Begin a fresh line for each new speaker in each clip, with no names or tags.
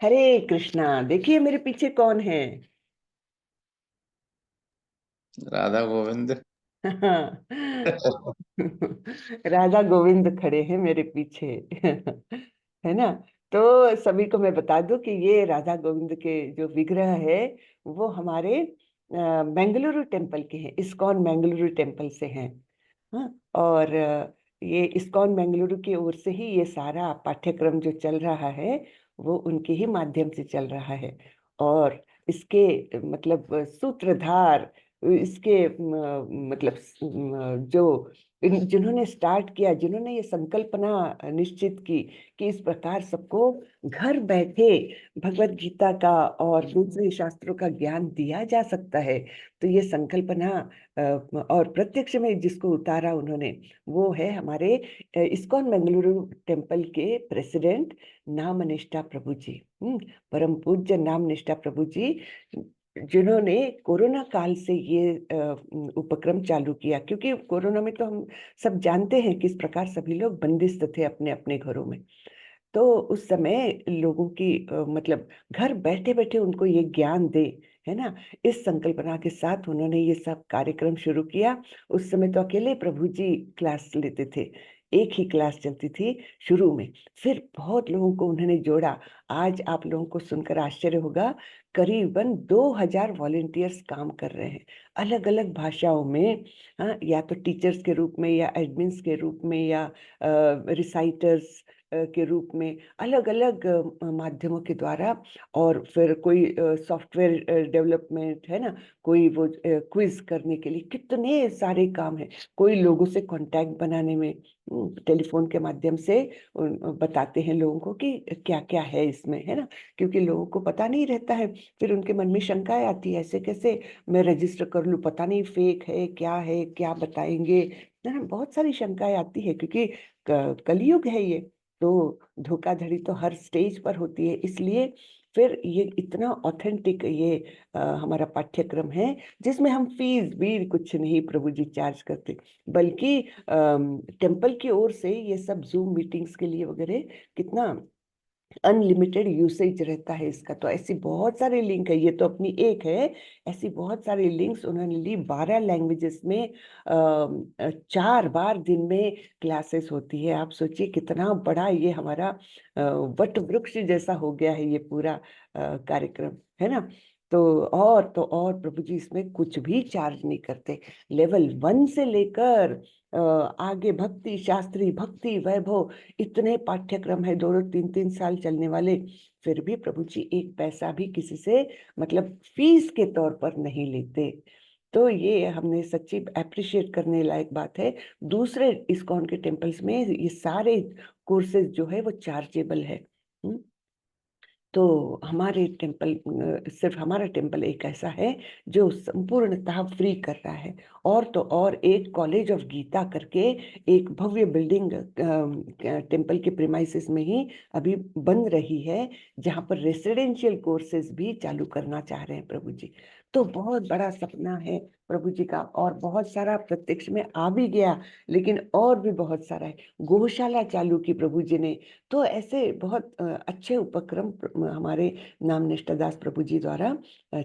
हरे कृष्णा। देखिए मेरे पीछे कौन है।
राधा गोविंद।
राधा गोविंद खड़े हैं मेरे पीछे। है ना। तो सभी को मैं बता दूं कि ये राधा गोविंद के जो विग्रह है वो हमारे बेंगलुरु टेम्पल के हैं। इस्कॉन बेंगलुरु टेम्पल से हैं। हाँ। और ये इस्कॉन बेंगलुरु की ओर से ही ये सारा पाठ्यक्रम जो चल रहा है वो उनके ही माध्यम से चल रहा है। और इसके मतलब सूत्रधार, इसके मतलब जो जिन्होंने स्टार्ट किया, जिन्होंने ये संकल्पना निश्चित की कि इस प्रकार सबको घर बैठे भगवत गीता का और दूसरे शास्त्रों का ज्ञान दिया जा सकता है। तो ये संकल्पना और प्रत्यक्ष में जिसको उतारा उन्होंने वो है हमारे इस्कॉन बेंगलुरु टेम्पल के प्रेसिडेंट नामनिष्ठा प्रभु जी। परम पूज्य नामनिष्ठा प्रभु जी, जिन्होंने कोरोना काल से ये उपक्रम चालू किया। क्योंकि कोरोना में तो हम सब जानते हैं किस प्रकार सभी लोग बंदिस्त थे अपने अपने घरों में। तो उस समय लोगों की मतलब घर बैठे बैठे उनको ये ज्ञान दे, है ना। इस संकल्पना के साथ उन्होंने ये सब कार्यक्रम शुरू किया। उस समय तो अकेले प्रभु जी क्लास लेते थे, एक ही क्लास चलती थी शुरू में। फिर बहुत लोगों को उन्होंने जोड़ा। आज आप लोगों को सुनकर आश्चर्य होगा, करीबन 2000 वॉलेंटियर्स काम कर रहे हैं अलग अलग भाषाओं में। हाँ, या तो टीचर्स के रूप में या एडमिन्स के रूप में या रिसाइटर्स के रूप में, अलग अलग माध्यमों के द्वारा। और फिर कोई सॉफ्टवेयर डेवलपमेंट, है ना, कोई वो क्विज करने के लिए कितने सारे काम हैं। कोई लोगों से कांटेक्ट बनाने में, टेलीफोन के माध्यम से बताते हैं लोगों को कि क्या क्या है इसमें, है ना। क्योंकि लोगों को पता नहीं रहता है, फिर उनके मन में शंकाएं आती है, ऐसे कैसे मैं रजिस्टर कर लूँ, पता नहीं फेक है, क्या बताएंगे, है ना। बहुत सारी शंकाएं आती है क्योंकि कलयुग है ये। तो धोखाधड़ी तो हर स्टेज पर होती है। इसलिए फिर ये इतना ऑथेंटिक ये हमारा पाठ्यक्रम है जिसमें हम फीस भी कुछ नहीं प्रभु जी चार्ज करते, बल्कि टेम्पल की ओर से ये सब जूम मीटिंग्स के लिए वगैरह कितना अनलिमिटेड यूसेज रहता है इसका। तो ऐसी बहुत सारे लिंक है, ये तो अपनी एक है। ऐसी बहुत सारी लिंक्स उन्होंने ली 12 लैंग्वेजेस में। 4 बार दिन में क्लासेस होती है। आप सोचिए कितना बड़ा ये हमारा वट वृक्ष जैसा हो गया है ये पूरा कार्यक्रम, है ना। तो और प्रभु जी इसमें कुछ भी चार्ज नहीं करते। लेवल 1 से लेकर आगे भक्ति शास्त्री, भक्ति वैभव, इतने पाठ्यक्रम है, 2-2 3-3 साल चलने वाले। फिर भी प्रभु जी एक पैसा भी किसी से मतलब फीस के तौर पर नहीं लेते। तो ये हमने सच्ची अप्रिशिएट करने लायक बात है। दूसरे इस्कॉन के टेम्पल्स में ये सारे कोर्सेज जो है वो चार्जेबल है। हम्म। तो हमारे टेम्पल, सिर्फ हमारा टेम्पल एक ऐसा है जो संपूर्णतः फ्री कर रहा है। और तो और एक कॉलेज ऑफ गीता करके एक भव्य बिल्डिंग टेम्पल के प्रीमाइसेस में ही अभी बन रही है, जहाँ पर रेसिडेंशियल कोर्सेज भी चालू करना चाह रहे हैं प्रभु जी। तो बहुत बड़ा सपना है प्रभु जी का, और बहुत सारा प्रत्यक्ष में आ भी गया, लेकिन और भी बहुत सारा है। गौशाला चालू की प्रभु जी ने। तो ऐसे बहुत अच्छे उपक्रम हमारे नाम निष्ठादास प्रभु जी द्वारा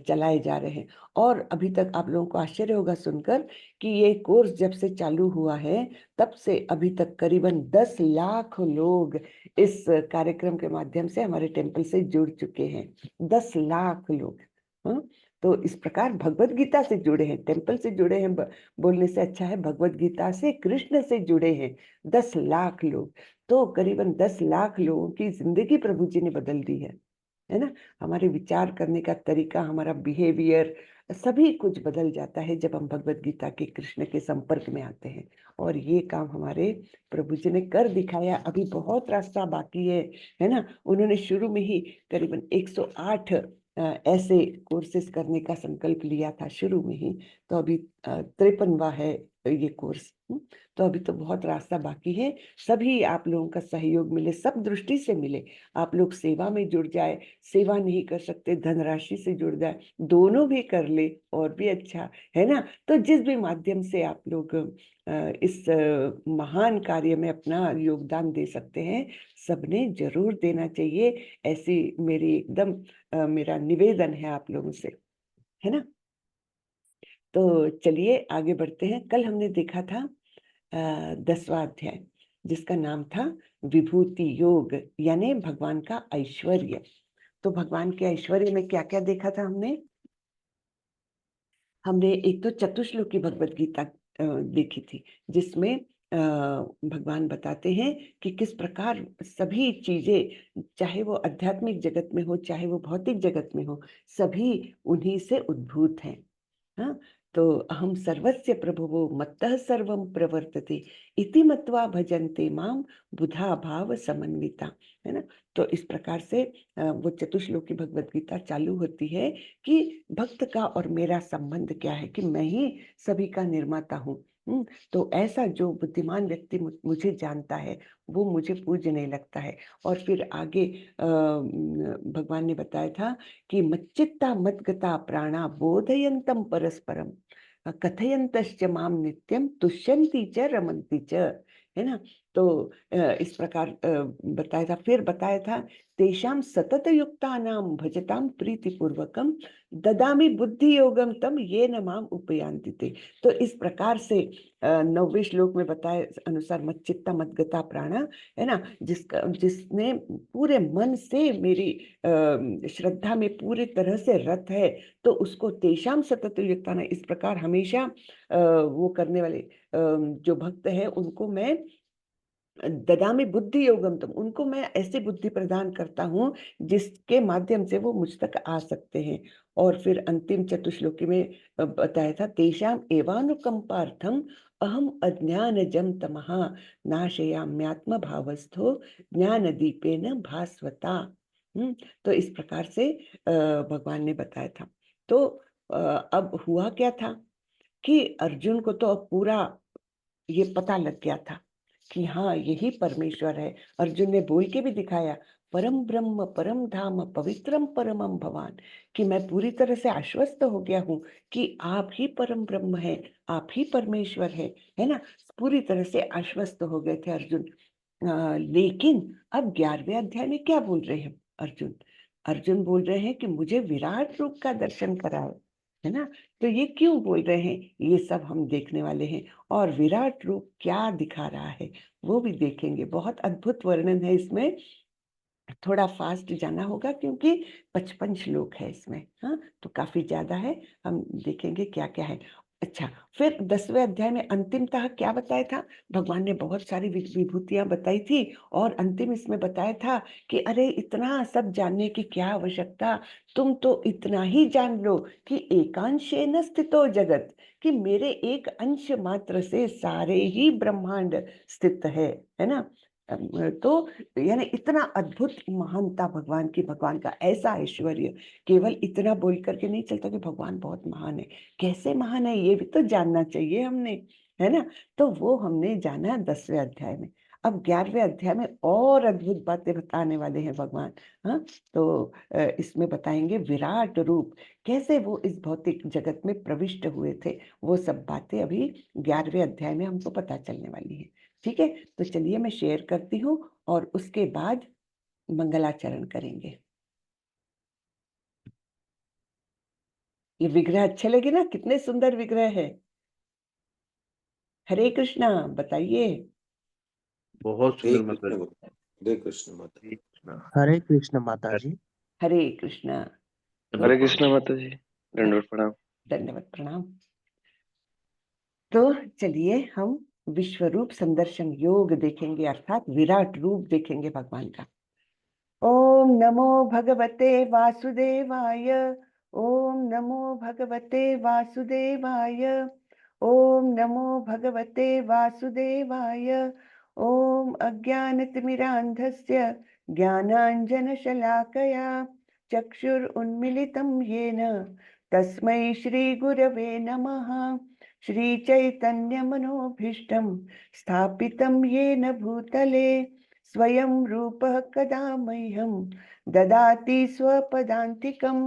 चलाए जा रहे हैं। और अभी तक आप लोगों को आश्चर्य होगा सुनकर कि ये कोर्स जब से चालू हुआ है तब से अभी तक करीबन 10 लाख लोग इस कार्यक्रम के माध्यम से हमारे टेम्पल से जुड़ चुके हैं। 10 लाख लोग। हाँ। तो इस प्रकार भगवत गीता से जुड़े हैं, टेम्पल से जुड़े हैं, बोलने से अच्छा है भगवत गीता से, कृष्ण से जुड़े हैं 10 लाख लोग। तो करीबन 10 लाख लोगों की जिंदगी प्रभु जी ने बदल दी है ना। हमारे विचार करने का तरीका, हमारा बिहेवियर, सभी कुछ बदल जाता है जब हम भगवत गीता के कृष्ण के संपर्क में आते हैं। और ये काम हमारे प्रभु जी ने कर दिखाया। अभी बहुत रास्ता बाकी है ना। उन्होंने शुरू में ही करीबन 108 ऐसे कोर्सेज करने का संकल्प लिया था शुरू में ही। तो अभी 53वां है ये कोर्स। तो अभी तो बहुत रास्ता बाकी है। सभी आप लोगों का सहयोग मिले, सब दृष्टि से मिले। आप लोग सेवा में जुड़ जाए, सेवा नहीं कर सकते धनराशि से जुड़ जाए, दोनों भी कर ले और भी अच्छा है ना। तो जिस भी माध्यम से आप लोग इस महान कार्य में अपना योगदान दे सकते हैं, सबने जरूर देना चाहिए। ऐसी मेरी एकदम मेरा निवेदन है आप लोगों से, है ना। तो चलिए आगे बढ़ते हैं। कल हमने देखा था 10वां अध्याय, जिसका नाम था विभूति योग, यानी भगवान का ऐश्वर्य। तो भगवान के ऐश्वर्य में क्या क्या देखा था हमने? हमने एक तो चतुश्लोकी भगवत गीता देखी थी, जिसमें भगवान बताते हैं कि किस प्रकार सभी चीजें, चाहे वो आध्यात्मिक जगत में हो चाहे वो भौतिक जगत में हो, सभी उन्हीं से उद्भूत हैं। हाँ, तो अहम सर्वस्य प्रभुवो मत्तः सर्वं प्रवर्तते इति मत्वा भजन्ते माम बुधा भाव समन्विता, है ना। तो इस प्रकार से वो चतुश्लोकी भगवत गीता चालू होती है कि भक्त का और मेरा संबंध क्या है, कि मैं ही सभी का निर्माता हूँ। तो ऐसा जो बुद्धिमान व्यक्ति मुझे जानता है, वो मुझे पूजने लगता है। और फिर आगे भगवान ने बताया था कि मच्चित्ता मद्गता प्राणा बोधयन्तम परस्परम कथयन्तश्च माम नित्यम तुष्यन्ति च रमन्ति च, है ना। तो इस प्रकार बताया था। फिर बताया था तेषाम सतत युक्तानां भजताम प्रीतिपूर्वकम ददामि बुद्धि योगम तम ये न माम उपयांति ते। तो इस प्रकार से 9वें श्लोक में बताए अनुसार मच्चित्ता मद्गता प्राणा, है ना, जिसने पूरे मन से मेरी श्रद्धा में पूरी तरह से रत है, तो उसको तेषाम सतत युक्ताना, इस प्रकार हमेशा वो करने वाले जो भक्त है, उनको मैं ददामि बुद्धि योगम तुम, उनको मैं ऐसी बुद्धि प्रदान करता हूँ जिसके माध्यम से वो मुझ तक आ सकते हैं। और फिर अंतिम चतुश्लोकी में बताया था तेषाम एवानुकंपार्थम अहम अज्ञानजं तमः नाशयाम्यात्म भावस्थो ज्ञान दीपेन भास्वता। तो इस प्रकार से भगवान ने बताया था। तो अब हुआ क्या था कि अर्जुन को तो अब पूरा ये पता लग गया था कि हाँ यही परमेश्वर है। अर्जुन ने बोल के भी दिखाया, परम ब्रह्म परम धाम पवित्रम परमम भवान, कि मैं पूरी तरह से आश्वस्त हो गया हूँ कि आप ही परम ब्रह्म है, आप ही परमेश्वर है ना। पूरी तरह से आश्वस्त हो गए थे अर्जुन। लेकिन अब 11वें अध्याय में क्या बोल रहे हैं अर्जुन? अर्जुन बोल रहे हैं कि मुझे विराट रूप का दर्शन कराओ, है ना। तो ये क्यों बोल रहे हैं, ये सब हम देखने वाले हैं। और विराट रूप क्या दिखा रहा है वो भी देखेंगे। बहुत अद्भुत वर्णन है इसमें। थोड़ा फास्ट जाना होगा क्योंकि 55 श्लोक है इसमें, हाँ, तो काफी ज्यादा है। हम देखेंगे क्या क्या है। अच्छा, फिर 10वें अध्याय में अंतिमतः क्या बताया था? भगवान ने बहुत सारी विभूतियां बताई थी, और अंतिम इसमें बताया था कि अरे इतना सब जानने की क्या आवश्यकता, तुम तो इतना ही जान लो कि एकांशेन स्थितो जगत, कि मेरे एक अंश मात्र से सारे ही ब्रह्मांड स्थित है ना। तो यानी इतना अद्भुत महानता भगवान की, भगवान का ऐसा ऐश्वर्य। केवल इतना बोल करके नहीं चलता कि भगवान बहुत महान है। कैसे महान है ये भी तो जानना चाहिए हमने, है ना। तो वो हमने जाना 10वें अध्याय में। अब 11वें अध्याय में और अद्भुत बातें बताने वाले हैं भगवान। हाँ, तो इसमें बताएंगे विराट रूप, कैसे वो इस भौतिक जगत में प्रविष्ट हुए थे। वो सब बातें अभी 11वें अध्याय में हमको पता चलने वाली है। ठीक है, तो चलिए मैं शेयर करती हूँ और उसके बाद मंगलाचरण करेंगे। ये विग्रह अच्छे लगे ना, कितने सुंदर विग्रह है। हरे कृष्णा, बताइए।
बहुत
हरे
सुंदर
कृष्ण
मतलब।
माता, हरे कृष्ण माता।
हरे कृष्ण माता जी।
हरे कृष्णा।
हरे कृष्ण माता जी, दंडवत प्रणाम।
धन्यवाद, प्रणाम। तो चलिए हम विश्वरूप संदर्शन योग देखेंगे, अर्थात विराट रूप देखेंगे भगवान का। ओम नमो भगवते वासुदेवाय। ओम नमो भगवते वासुदेवाय। ओम नमो भगवते वासुदेवाय। ओम अज्ञानतिमिरान्धस्य ज्ञानाञ्जनशलाकया चक्षुरुन्मिलितं येन तस्मै श्रीगुरवे नमः। श्री चैतन्य मनोभीष्टं स्थापितं येन भूतले स्वयं रूपः कदा मह्यं ददाति स्वपदान्तिकम्।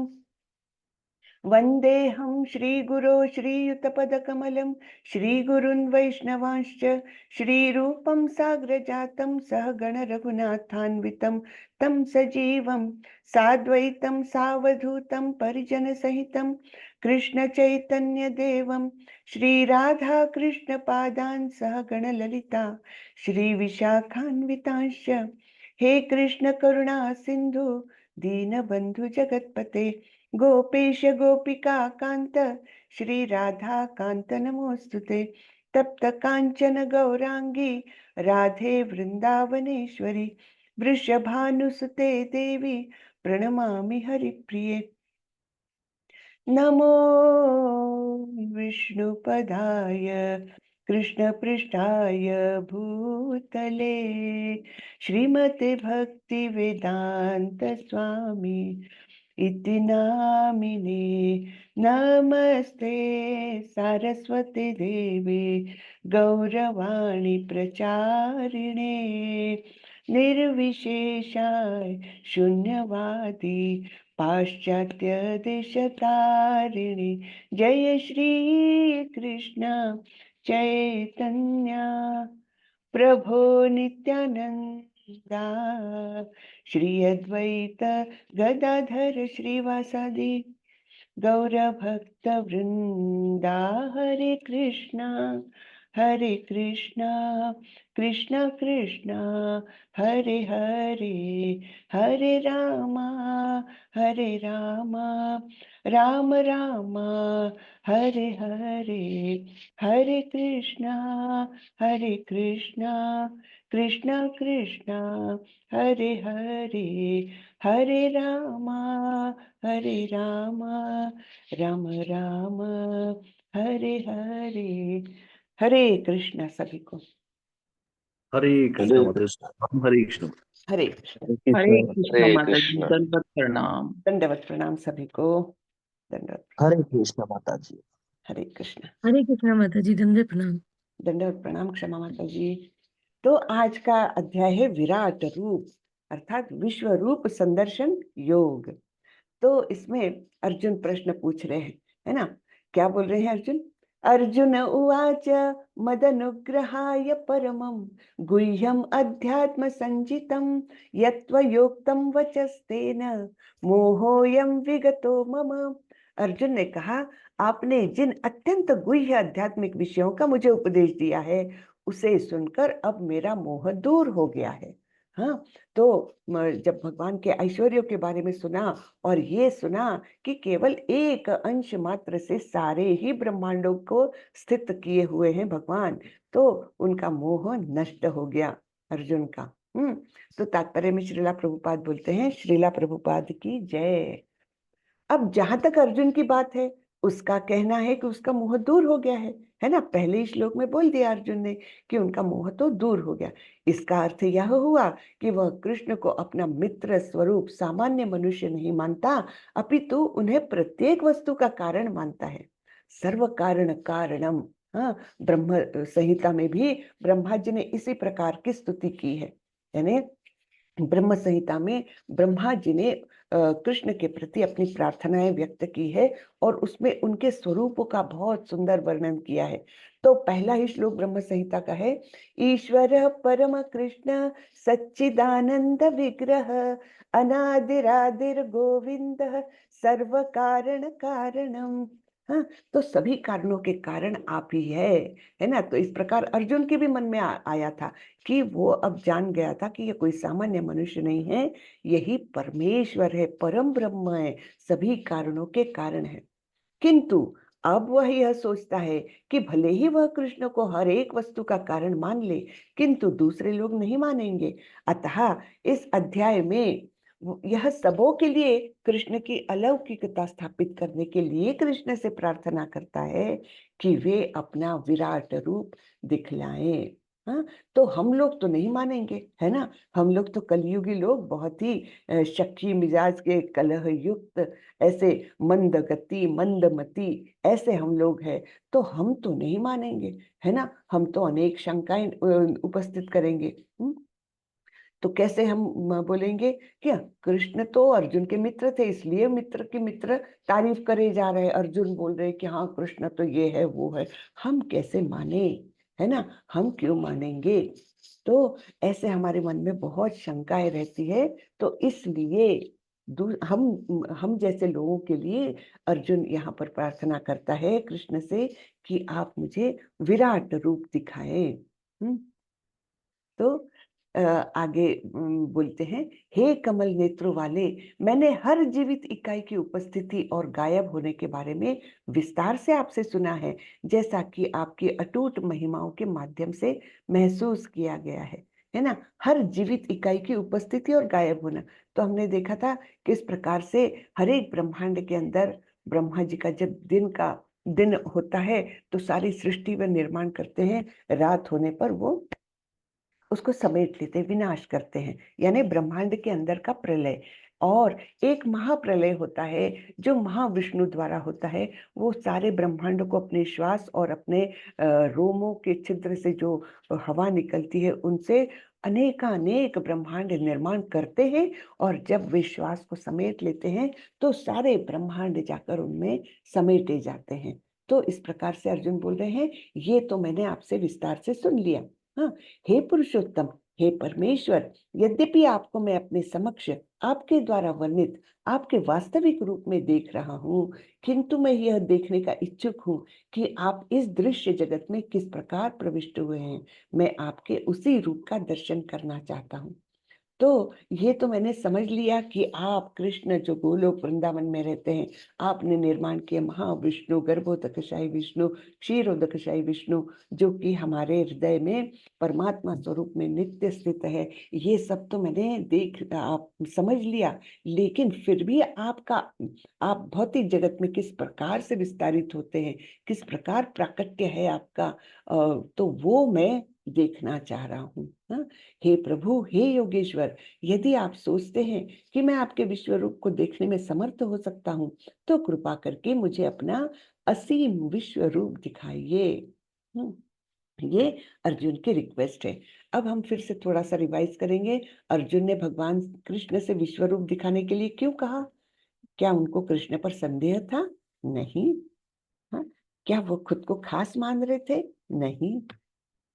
वन्देऽहं श्रीगुरो श्रीयुतपदकमलं श्रीगुरुन् वैष्णवांश्च श्रीरूपं साग्रजातं सहगण रघुनाथान्वितं तं सजीवं साद्वैतं सावधूतं परिजनसहितं कृष्णचैतन्यदेवं श्रीराधा कृष्णपादान् सहगण ललिता श्रीविशाखान्वितांश्च। हे कृष्ण करुणा सिन्धु दीनबन्धु जगत्पते गोपेश गोपिका कांत श्री राधा कांत नमोस्तुते। तप्त कांचन गौरांगी राधे वृंदावनेश्वरी वृषभानुसुते देवी प्रणमामि हरिप्रिये। नमो विष्णुपदाय कृष्णपृष्ठाय भूतले श्रीमते भक्ति वेदांत स्वामी इति नामिने। नमस्ते सारस्वती देवी गौरवाणी प्रचारिणे निर्विशेषाय शून्यवादी पाश्चात्य देशतारिणी। जय श्री कृष्ण चैतन्य प्रभो नित्यानंदा श्री अद्वैत गदाधर श्रीवासादि गौरभक्त वृंदा। हरे कृष्णा कृष्ण कृष्ण हरे हरे, हरे रामा राम राम हरे हरे, हरे कृष्णा कृष्ण कृष्ण हरे हरे, हरे रामा राम राम हरे हरे। हरे कृष्णा सभी को।
हरे
हरे
कृष्ण माता
कृष्ण।
जी, हरे कृष्ण।
हरे कृष्ण।
हरे कृष्ण
हरे
माता जी,
कृष्ण।
दंडवत प्रणाम।
दंडवत प्रणाम सभी को। दंडवत।
हरे कृष्ण माता जी।
हरे कृष्ण।
हरे कृष्णा माता जी, दंडवत प्रणाम।
दंडवत प्रणाम क्षमा माता जी। तो आज का अध्याय है विराट रूप अर्थात विश्व रूप संदर्शन योग। तो इसमें अर्जुन प्रश्न पूछ रहे हैं, है ना? क्या बोल रहे हैं अर्जुन? अर्जुन उवाच मदनुग्रहाय परमं गुह्यम अध्यात्म संजितं यत्त्वयोक्तं वचस्तेन मोहोऽयं विगतो मम। अर्जुन ने कहा, आपने जिन अत्यंत गुह्य आध्यात्मिक विषयों का मुझे उपदेश दिया है उसे सुनकर अब मेरा मोह दूर हो गया है। हाँ, तो जब भगवान के ऐश्वर्यों के बारे में सुना और ये सुना कि केवल एक अंश मात्र से सारे ही ब्रह्मांडों को स्थित किए हुए हैं भगवान, तो उनका मोह नष्ट हो गया अर्जुन का। तो तात्पर्य में श्रीला प्रभुपाद बोलते हैं, श्रीला प्रभुपाद की जय। अब जहां तक अर्जुन की बात है, उसका कहना है कि उसका मोह दूर हो गया है ना? पहले ही श्लोक में बोल दिया अर्जुन ने कि उनका मोह तो दूर हो गया। इसका अर्थ यह हुआ कि वह कृष्ण को अपना मित्र स्वरूप सामान्य मनुष्य नहीं मानता, अपितु उन्हें प्रत्येक वस्तु का कारण मानता है। सर्व कारण कारणम। हाँ, ब्रह्म संहिता में भी ब्रह्मा जी ने इसी प्रकार की स्तुति की है। यानी ब्रह्म संहिता में ब्रह्मा जी ने कृष्ण के प्रति अपनी प्रार्थनाएं व्यक्त की है और उसमें उनके स्वरूपों का बहुत सुंदर वर्णन किया है। तो पहला ही श्लोक ब्रह्म संहिता का है, ईश्वर परम कृष्ण सच्चिदानंद विग्रह अनादिरादिर गोविंद सर्व कारण कारणम। हाँ, तो सभी कारणों के कारण आप ही है ना? तो इस प्रकार अर्जुन के भी मन में आया था कि वो अब जान गया था कि ये कोई सामान्य मनुष्य नहीं है, यही परमेश्वर है, परम ब्रह्म है, सभी कारणों के कारण है। किंतु अब वह यह सोचता है कि भले ही वह कृष्ण को हर एक वस्तु का कारण मान ले, किंतु दूसरे लोग नहीं मानेंगे। अतः इस अध्याय में यह सबों के लिए कृष्ण की अलौकिकता स्थापित करने के लिए कृष्ण से प्रार्थना करता है कि वे अपना विराट रूप दिखलाएं। हाँ, तो हम लोग तो नहीं मानेंगे, है ना। हम लोग तो कलयुगी लोग, बहुत ही शक्की मिजाज के, कलह युक्त, ऐसे मंद गति मंदमति, ऐसे हम लोग हैं। तो हम तो नहीं मानेंगे, है ना। हम तो अनेक शंकाएं उपस्थित करेंगे। तो कैसे हम बोलेंगे क्या कृष्ण तो अर्जुन के मित्र थे, इसलिए मित्र की मित्र तारीफ करे जा रहे हैं। अर्जुन बोल रहे कि हाँ कृष्ण तो ये है वो है, हम कैसे माने, है ना। हम क्यों मानेंगे। तो ऐसे हमारे मन में बहुत शंकाएं रहती है। तो इसलिए हम जैसे लोगों के लिए अर्जुन यहाँ पर प्रार्थना करता है कृष्ण से कि आप मुझे विराट रूप दिखाएं। तो आगे बोलते हैं, हे कमल नेत्रों वाले, मैंने हर जीवित इकाई की उपस्थिति और गायब होने के बारे में विस्तार से आपसे सुना है, जैसा कि आपकी अटूट महिमाओं के माध्यम से महसूस किया गया है ना। हर जीवित इकाई की उपस्थिति और गायब होना, तो हमने देखा था किस प्रकार से हर एक ब्रह्मांड के अंदर ब्रह्मा जी का जब दिन होता है तो सारी सृष्टि व निर्माण करते हैं, रात होने पर वो उसको समेट लेते, विनाश करते हैं, यानी ब्रह्मांड के अंदर का प्रलय। और एक महाप्रलय होता है जो महाविष्णु द्वारा होता है। वो सारे ब्रह्मांड को अपने श्वास और अपने रोमों के छिद्र से जो हवा निकलती है उनसे अनेकानेक ब्रह्मांड निर्माण करते हैं। और जब वे श्वास को समेट लेते हैं तो सारे ब्रह्मांड जाकर उनमें समेटे जाते हैं। तो इस प्रकार से अर्जुन बोल रहे हैं, ये तो मैंने आपसे विस्तार से सुन लिया। हाँ, हे पुरुषोत्तम, हे परमेश्वर, यद्यपि आपको मैं अपने समक्ष आपके द्वारा वर्णित आपके वास्तविक रूप में देख रहा हूँ, किंतु मैं यह देखने का इच्छुक हूँ कि आप इस दृश्य जगत में किस प्रकार प्रविष्ट हुए हैं। मैं आपके उसी रूप का दर्शन करना चाहता हूँ। तो ये तो मैंने समझ लिया कि आप कृष्ण जो गोलोक वृंदावन में रहते हैं, आपने निर्माण किया महाविष्णु, गर्भोदकशायी विष्णु, क्षीरोदकशायी विष्णु, जो कि हमारे हृदय में परमात्मा स्वरूप में नित्य स्थित है। ये सब तो मैंने आप समझ लिया। लेकिन फिर भी आप भौतिक जगत में किस प्रकार से विस्तारित होते हैं, किस प्रकार प्राकट्य है आपका, तो वो मैं देखना चाह रहा हूँ। हाँ, हे प्रभु, हे योगेश्वर, यदि आप सोचते हैं कि मैं आपके विश्व रूप को देखने में समर्थ हो सकता हूँ, तो कृपा करके मुझे अपना असीम विश्व रूप दिखाइए। ये अर्जुन की रिक्वेस्ट है। अब हम फिर से थोड़ा सा रिवाइज करेंगे। अर्जुन ने भगवान कृष्ण से विश्व रूप दिखाने के लिए क्यों कहा? क्या उनको कृष्ण पर संदेह था? नहीं। हाँ, क्या वो खुद को खास मान रहे थे? नहीं।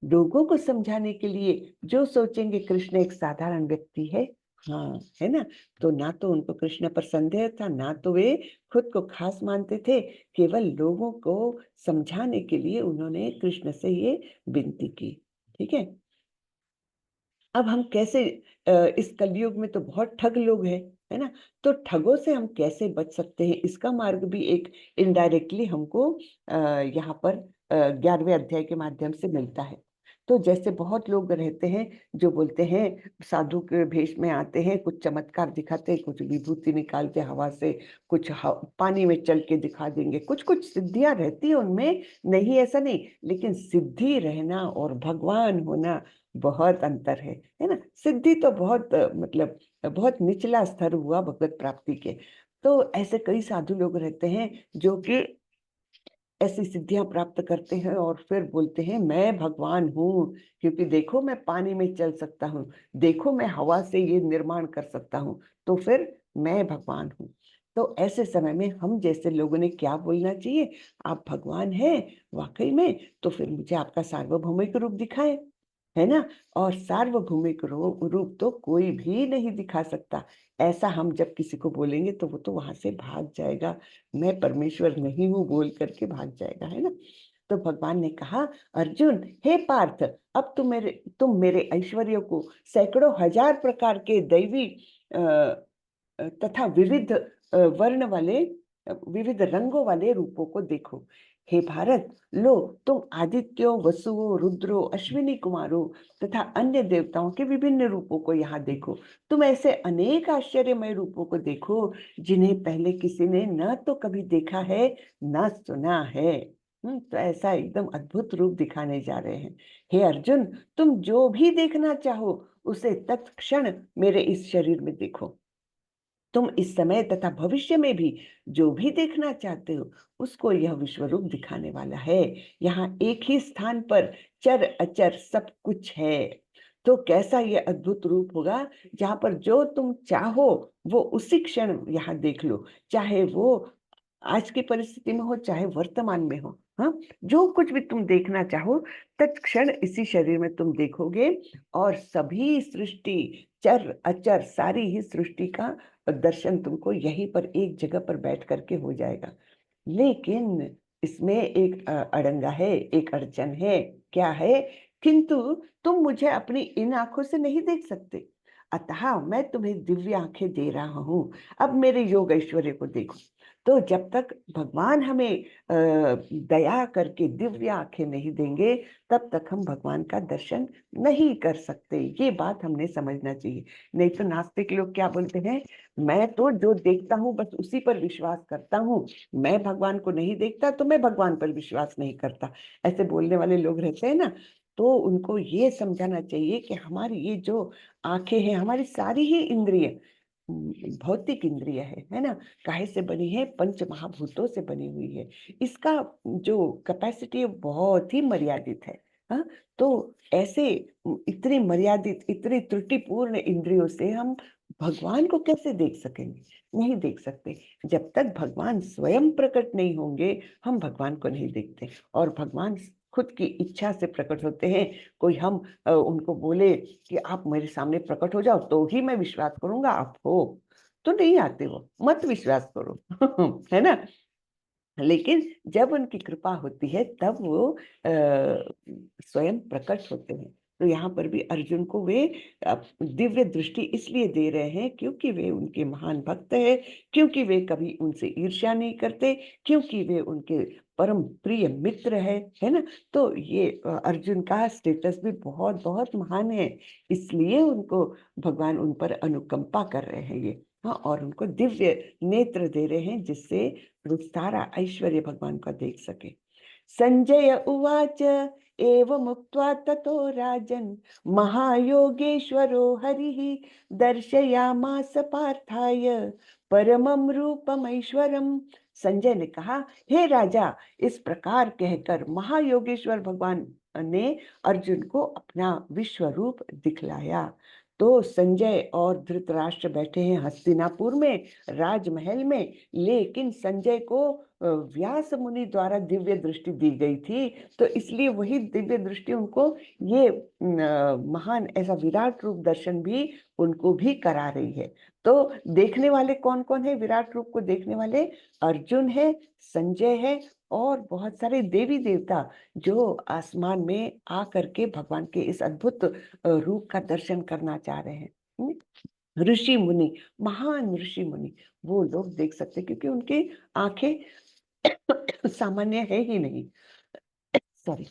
लोगों को समझाने के लिए जो सोचेंगे कृष्ण एक साधारण व्यक्ति है, हाँ, है ना। तो ना तो उनको कृष्ण पर संदेह था, ना तो वे खुद को खास मानते थे। केवल लोगों को समझाने के लिए उन्होंने कृष्ण से ये विनती की। ठीक है। अब हम कैसे इस कलयुग में तो बहुत ठग लोग हैं, है ना। तो ठगों से हम कैसे बच सकते हैं, इसका मार्ग भी एक इनडायरेक्टली हमको यहाँ पर 11वें अध्याय के माध्यम से मिलता है। तो जैसे बहुत लोग रहते हैं जो बोलते हैं, साधु के भेष में आते हैं, कुछ चमत्कार दिखाते हैं, कुछ विभूति निकालते हवा से, कुछ पानी में चल के दिखा देंगे, कुछ कुछ सिद्धियां रहती है उनमें, नहीं ऐसा नहीं। लेकिन सिद्धि रहना और भगवान होना बहुत अंतर है ना। सिद्धि तो बहुत मतलब बहुत निचला स्तर हुआ भगवत प्राप्ति के। तो ऐसे कई साधु लोग रहते हैं जो कि ऐसी सिद्धियां प्राप्त करते हैं और फिर बोलते हैं मैं भगवान हूँ, क्योंकि देखो मैं पानी में चल सकता हूँ, देखो मैं हवा से ये निर्माण कर सकता हूँ, तो फिर मैं भगवान हूँ। तो ऐसे समय में हम जैसे लोगों ने क्या बोलना चाहिए? आप भगवान हैं वाकई में, तो फिर मुझे आपका सार्वभौमिक रूप दिखाए, है ना। और सार्वभौमिक रूप तो कोई भी नहीं दिखा सकता। ऐसा हम जब किसी को बोलेंगे तो वो तो वहां से भाग जाएगा, मैं परमेश्वर नहीं हूं बोल करके भाग जाएगा, है ना। तो भगवान ने कहा, अर्जुन, हे पार्थ, अब तुम मेरे ऐश्वर्य को, सैकड़ों हजार प्रकार के दैवी तथा विविध वर्ण वाले, विविध रंगों वाले रूपों को देखो। हे भारत, लो तुम आदित्यों, वसुओं, रुद्रों, अश्विनी कुमारों तथा अन्य देवताओं के विभिन्न रूपों को यहाँ देखो। तुम ऐसे अनेक आश्चर्यमय रूपों को देखो जिन्हें पहले किसी ने न तो कभी देखा है न सुना है। तो ऐसा एकदम अद्भुत रूप दिखाने जा रहे हैं। हे अर्जुन, तुम जो भी देखना चाहो उसे तत्क्षण मेरे इस शरीर में देखो। तुम इस समय तथा भविष्य में भी जो भी देखना चाहते हो उसको यह विश्व रूप दिखाने वाला है। यहाँ एक ही स्थान पर चर अचर सब कुछ है। तो कैसा ये अद्भुत रूप होगा जहाँ पर जो तुम चाहो वो उसी क्षण यहाँ देख लो, चाहे वो आज की परिस्थिति में हो चाहे वर्तमान में हो। हाँ, जो कुछ भी तुम देखना चाहो तत्क्षण इसी शरीर में तुम देखोगे, और सभी सृष्टि चर अचर सारी ही सृष्टि का दर्शन तुमको यहीं पर एक जगह पर बैठ करके हो जाएगा। लेकिन इसमें एक अड़ंगा है, एक अड़चन है। क्या है? किंतु तुम मुझे अपनी इन आंखों से नहीं देख सकते, अतः मैं तुम्हें दिव्य आंखें दे रहा हूं। अब मेरे योग ऐश्वर्य को देखो। तो जब तक भगवान हमें दया करके दिव्य आंखें नहीं देंगे तब तक हम भगवान का दर्शन नहीं कर सकते। ये बात हमने समझना चाहिए। नहीं तो नास्तिक लोग क्या बोलते हैं, मैं तो जो देखता हूँ बस उसी पर विश्वास करता हूँ, मैं भगवान को नहीं देखता तो मैं भगवान पर विश्वास नहीं करता। ऐसे बोलने वाले लोग रहते हैं ना। तो उनको ये समझाना चाहिए कि हमारी ये जो आंखें हैं, हमारी सारी ही इंद्रिय भौतिक इंद्रिय है ना, काहे से बनी है? पंच महाभूतों से बनी हुई है। इसका जो कैपेसिटी है बहुत ही मर्यादित है। हाँ, तो ऐसे इतनी मर्यादित इतनी त्रुटिपूर्ण इंद्रियों से हम भगवान को कैसे देख सकेंगे? नहीं देख सकते। जब तक भगवान स्वयं प्रकट नहीं होंगे हम भगवान को नहीं देखते। और भगवान खुद की इच्छा से प्रकट होते हैं। कोई हम उनको बोले कि आप मेरे सामने प्रकट हो जाओ तो ही मैं विश्वास करूंगा आप हो, तो नहीं आते, वो मत विश्वास करो है ना। लेकिन जब उनकी कृपा होती है तब वो स्वयं प्रकट होते हैं। तो यहाँ पर भी अर्जुन को वे दिव्य दृष्टि इसलिए दे रहे हैं क्योंकि वे उनके महान भक्त हैं, क्योंकि वे कभी उनसे ईर्ष्या नहीं करते, क्योंकि वे उनके परम प्रिय मित्र है ना। तो ये अर्जुन का स्टेटस भी बहुत बहुत महान है, इसलिए उनको भगवान उन पर अनुकंपा कर रहे हैं ये। हाँ, और उनको दिव्य नेत्र दे रहे हैं जिससे वो सारा ऐश्वर्य भगवान का देख सके। संजय उवाच एवमुक्त्वा ततो राजन् महायोगेश्वरो हरिः दर्शयामास पार्थाय परमं रूपमैश्वरम्। संजय ने कहा, हे राजा, इस प्रकार कहकर महायोगेश्वर भगवान ने अर्जुन को अपना विश्व रूप दिखलाया। तो संजय और धृतराष्ट्र बैठे हैं हस्तिनापुर में राजमहल में, लेकिन संजय को व्यास मुनि द्वारा दिव्य दृष्टि दी गई थी, तो इसलिए वही दिव्य दृष्टि उनको ये महान ऐसा विराट रूप दर्शन भी उनको भी करा रही है। तो देखने वाले कौन कौन है? विराट रूप को देखने वाले अर्जुन है, संजय है, और बहुत सारे देवी देवता जो आसमान में आ करके भगवान के इस अद्भुत रूप का दर्शन करना चाह रहे हैं। ऋषि मुनि, महान ऋषि मुनि, वो लोग देख सकते क्योंकि उनकी आंखें सामान्य है ही नहीं। सॉरी।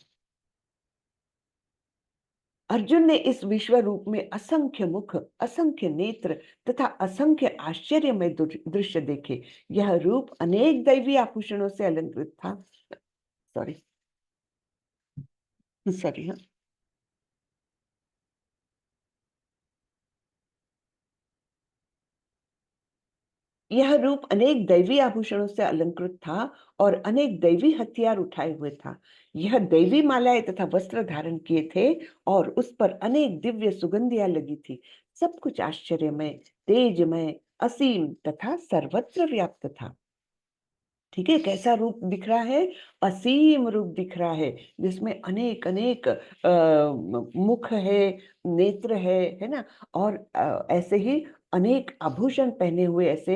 अर्जुन ने इस विश्व रूप में असंख्य मुख, असंख्य नेत्र तथा असंख्य आश्चर्यमय दृश्य देखे। यह रूप अनेक दैवी आभूषणों से अलंकृत था। सॉरी सॉरी हाँ, यह रूप अनेक दैवी आभूषणों से अलंकृत था और अनेक दैवी हथियार उठाए हुए था। यह दैवी मालाएं तथा वस्त्र धारण किए थे और उस पर अनेक दिव्य सुगंधियां लगी थी। सब कुछ आश्चर्यमय, तेजमय, असीम तथा सर्वत्र व्याप्त था। ठीक है, कैसा रूप दिख रहा है? असीम रूप दिख रहा है जिसमें अनेक अनेक मुख है, नेत्र है ना। और ऐसे ही अनेक आभूषण पहने हुए ऐसे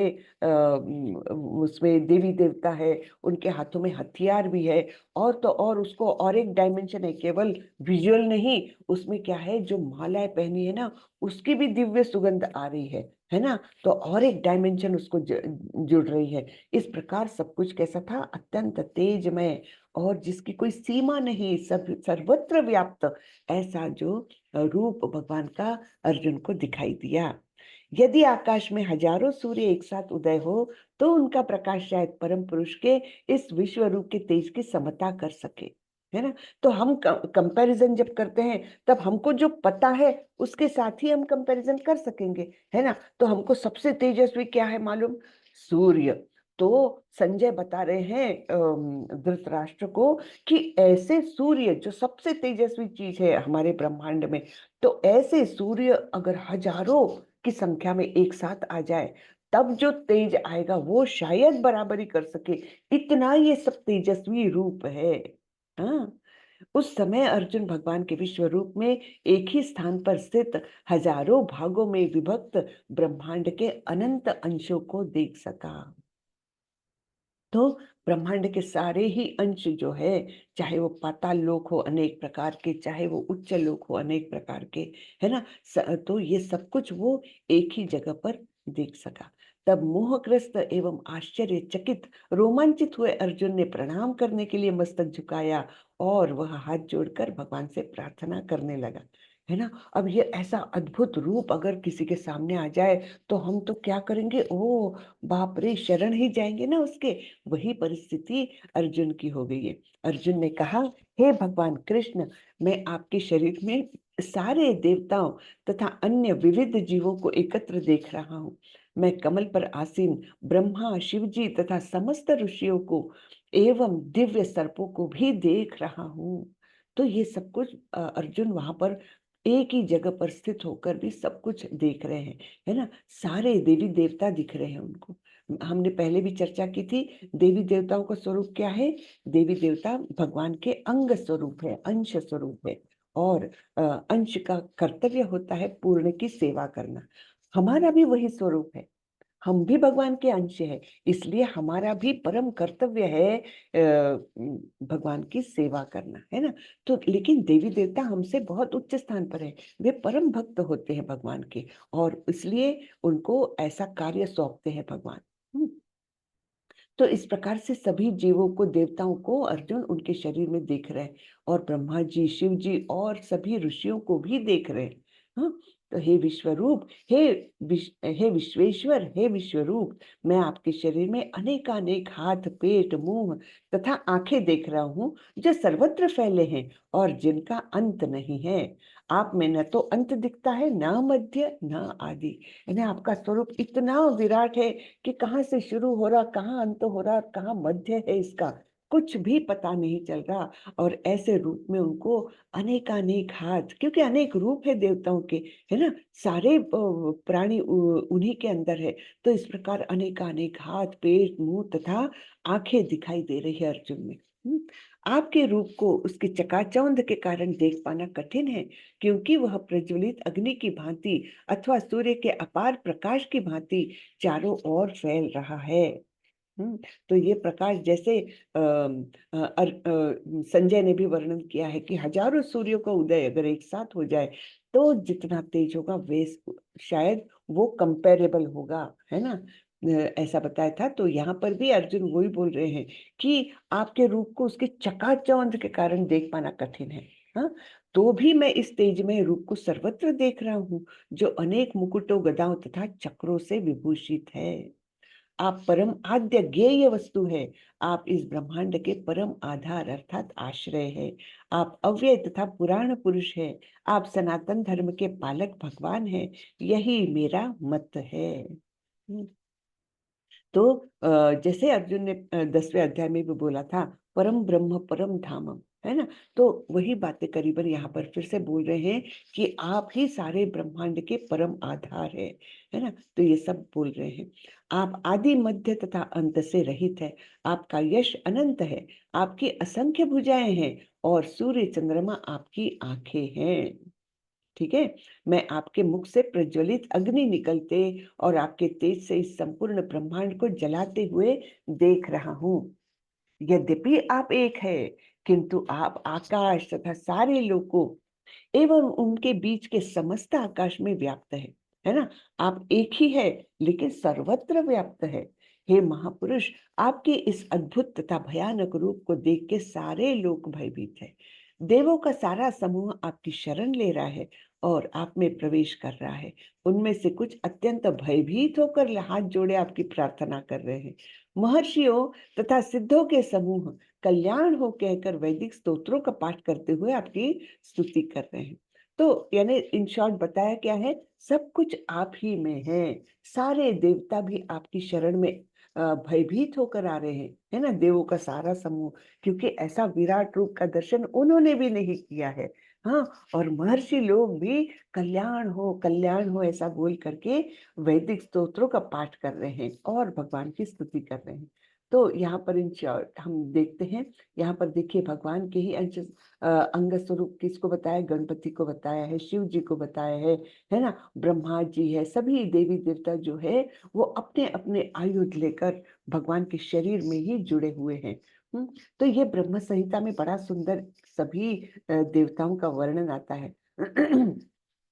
उसमें देवी देवता है, उनके हाथों में हथियार भी है। और तो और उसको और एक डायमेंशन है, केवल विजुअल नहीं, उसमें क्या है, जो मालाएं पहनी है ना उसकी भी दिव्य सुगंध आ रही है ना। तो और एक डायमेंशन उसको जुड़ रही है। इस प्रकार सब कुछ कैसा था? अत्यंत तेजमय और जिसकी कोई सीमा नहीं, सब सर्वत्र व्याप्त, ऐसा जो रूप भगवान का अर्जुन को दिखाई दिया। यदि आकाश में हजारों सूर्य एक साथ उदय हो तो उनका प्रकाश शायद परम पुरुष के इस विश्व रूप के तेज की समता कर सके, है ना। तो हम कंपैरिजन जब करते हैं तब हमको जो पता है उसके साथ ही हम कंपैरिजन कर सकेंगे, है ना। तो हमको सबसे तेजस्वी क्या है मालूम? सूर्य। तो संजय बता रहे हैं धृतराष्ट्र को कि ऐसे सूर्य जो सबसे तेजस्वी चीज है हमारे ब्रह्मांड में, तो ऐसे सूर्य अगर हजारों की संख्या में एक साथ आ जाए तब जो तेज आएगा वो शायद बराबरी कर सके, इतना ये सब तेजस्वी रूप है। हाँ, उस समय अर्जुन भगवान के विश्व रूप में एक ही स्थान पर स्थित हजारों भागों में विभक्त ब्रह्मांड के अनंत अंशों को देख सका। तो ब्रह्मांड के सारे ही अंश जो है, चाहे वो पाताल लोक हो अनेक प्रकार के, चाहे वो उच्च लोक हो अनेक प्रकार के, है ना, तो ये सब कुछ वो एक ही जगह पर देख सका। तब मोहग्रस्त एवं आश्चर्यचकित रोमांचित हुए अर्जुन ने प्रणाम करने के लिए मस्तक झुकाया और वह हाथ जोड़कर भगवान से प्रार्थना करने लगा, है ना। अब ये ऐसा अद्भुत रूप अगर किसी के सामने आ जाए तो हम तो क्या करेंगे? ओ बाप रे, शरण ही जाएंगे ना उसके। वही परिस्थिति अर्जुन की हो गई है। अर्जुन ने कहा, हे भगवान कृष्ण, मैं आपके शरीर में सारे देवताओं तथा अन्य विविध जीवों को एकत्र देख रहा हूँ। मैं कमल पर आसीन ब्रह्मा, शिवजी तथा समस्त ऋषियों को एवं दिव्य सर्पों को भी देख रहा हूँ। तो ये सब कुछ अर्जुन वहां पर एक ही जगह पर स्थित होकर भी सब कुछ देख रहे हैं, है ना। सारे देवी देवता दिख रहे हैं उनको। हमने पहले भी चर्चा की थी, देवी देवताओं का स्वरूप क्या है? देवी देवता भगवान के अंग स्वरूप है, अंश स्वरूप है, और अंश का कर्तव्य होता है पूर्ण की सेवा करना। हमारा भी वही स्वरूप है, हम भी भगवान के अंश है, इसलिए हमारा भी परम कर्तव्य है भगवान की सेवा करना, है ना। तो लेकिन देवी देवता हमसे बहुत उच्च स्थान पर है, वे परम भक्त होते हैं भगवान के, और इसलिए उनको ऐसा कार्य सौंपते हैं भगवान। तो इस प्रकार से सभी जीवों को, देवताओं को अर्जुन उनके शरीर में देख रहे हैं, और ब्रह्मा जी, शिव जी और सभी ऋषियों को भी देख रहे हैं। हाँ, तो हे विश्वरूप, हे विश्वेश्वर, हे विश्वरूप, मैं आपके शरीर में अनेकानेक हाथ, पेट, मुंह तथा आंखें देख रहा हूँ जो सर्वत्र फैले हैं और जिनका अंत नहीं है। आप में न तो अंत दिखता है, न मध्य, न आदि, यानी आपका स्वरूप इतना विराट है कि कहाँ से शुरू हो रहा, कहाँ अंत हो रहा, कहाँ मध्य है, इसका कुछ भी पता नहीं चल रहा। और ऐसे रूप में उनको अनेकानेक हाथ, क्योंकि अनेक रूप है देवताओं के, है ना, सारे प्राणी उन्हीं के अंदर है। तो इस प्रकार अनेकानेक हाथ, पेट, मुंह तथा आंखें दिखाई दे रही है अर्जुन में। आपके रूप को उसके चकाचौंध के कारण देख पाना कठिन है, क्योंकि वह प्रज्वलित अग्नि की भांति अथवा सूर्य के अपार प्रकाश की भांति चारों ओर फैल रहा है। तो ये प्रकाश जैसे संजय ने भी वर्णन किया है कि हजारों सूर्यों का उदय अगर एक साथ हो जाए तो जितना तेज होगा वे शायद वो कंपेरेबल होगा, है ना। ऐसा बताया था। तो यहाँ पर भी अर्जुन वही बोल रहे हैं कि आपके रूप को उसके चकाचौंध के कारण देख पाना कठिन है। हाँ, तो भी मैं इस तेजमय रूप को सर्वत्र देख रहा हूँ जो अनेक मुकुटों, गदाओं तथा चक्रों से विभूषित है। आप परम आद्य ज्ञेय वस्तु है, आप इस ब्रह्मांड के परम आधार अर्थात आश्रय है। आप अव्यय तथा पुराण पुरुष है, आप सनातन धर्म के पालक भगवान है, यही मेरा मत है। तो जैसे अर्जुन ने 10वें अध्याय में भी बोला था, परम ब्रह्म परम धामम, है ना। तो वही बातें करीबन यहाँ पर फिर से बोल रहे हैं कि आप ही सारे ब्रह्मांड के परम आधार है ना। तो ये सब बोल रहे हैं। आप आदि, मध्य तथा अंत से रहित है, आपका यश अनंत है, आपकी असंख्य भुजाएं हैं और सूर्य चंद्रमा आपकी आंखें हैं। ठीक है, मैं आपके मुख से प्रज्वलित अग्नि निकलते और आपके तेज से इस संपूर्ण ब्रह्मांड को जलाते हुए देख रहा हूँ। यद्यपि आप एक है, किंतु आप आकाश तथा सारे लोकों एवं उनके बीच के समस्त आकाश में व्याप्त है ना। आप एक ही है लेकिन सर्वत्र व्याप्त है। हे महापुरुष, आपके इस अद्भुत तथा भयानक रूप को देख के सारे लोग भयभीत है। देवों का सारा समूह आपकी शरण ले रहा है और आप में प्रवेश कर रहा है। उनमें से कुछ अत्यंत भयभीत होकर हाथ जोड़े आपकी प्रार्थना कर रहे हैं। महर्षियों तथा सिद्धों के समूह कल्याण हो कहकर वैदिक स्तोत्रों का पाठ करते हुए आपकी स्तुति कर रहे हैं। तो यानी इन शॉर्ट बताया क्या है, सब कुछ आप ही में है। सारे देवता भी आपकी शरण में भयभीत होकर आ रहे हैं, है ना, देवों का सारा समूह, क्योंकि ऐसा विराट रूप का दर्शन उन्होंने भी नहीं किया है। हाँ, और महर्षि लोग भी कल्याण हो ऐसा बोल करके वैदिक स्तोत्रों का पाठ कर रहे हैं और भगवान की स्तुति कर रहे हैं। तो यहाँ पर इन हम देखते हैं, यहाँ पर देखिए भगवान के ही अंग स्वरूप किसको बताया, गणपति को बताया है, शिव जी को बताया है ना, ब्रह्मा जी है, सभी देवी देवता जो है वो अपने अपने आयुध लेकर भगवान के शरीर में ही जुड़े हुए हैं। तो ये ब्रह्म संहिता में बड़ा सुंदर सभी देवताओं का वर्णन आता है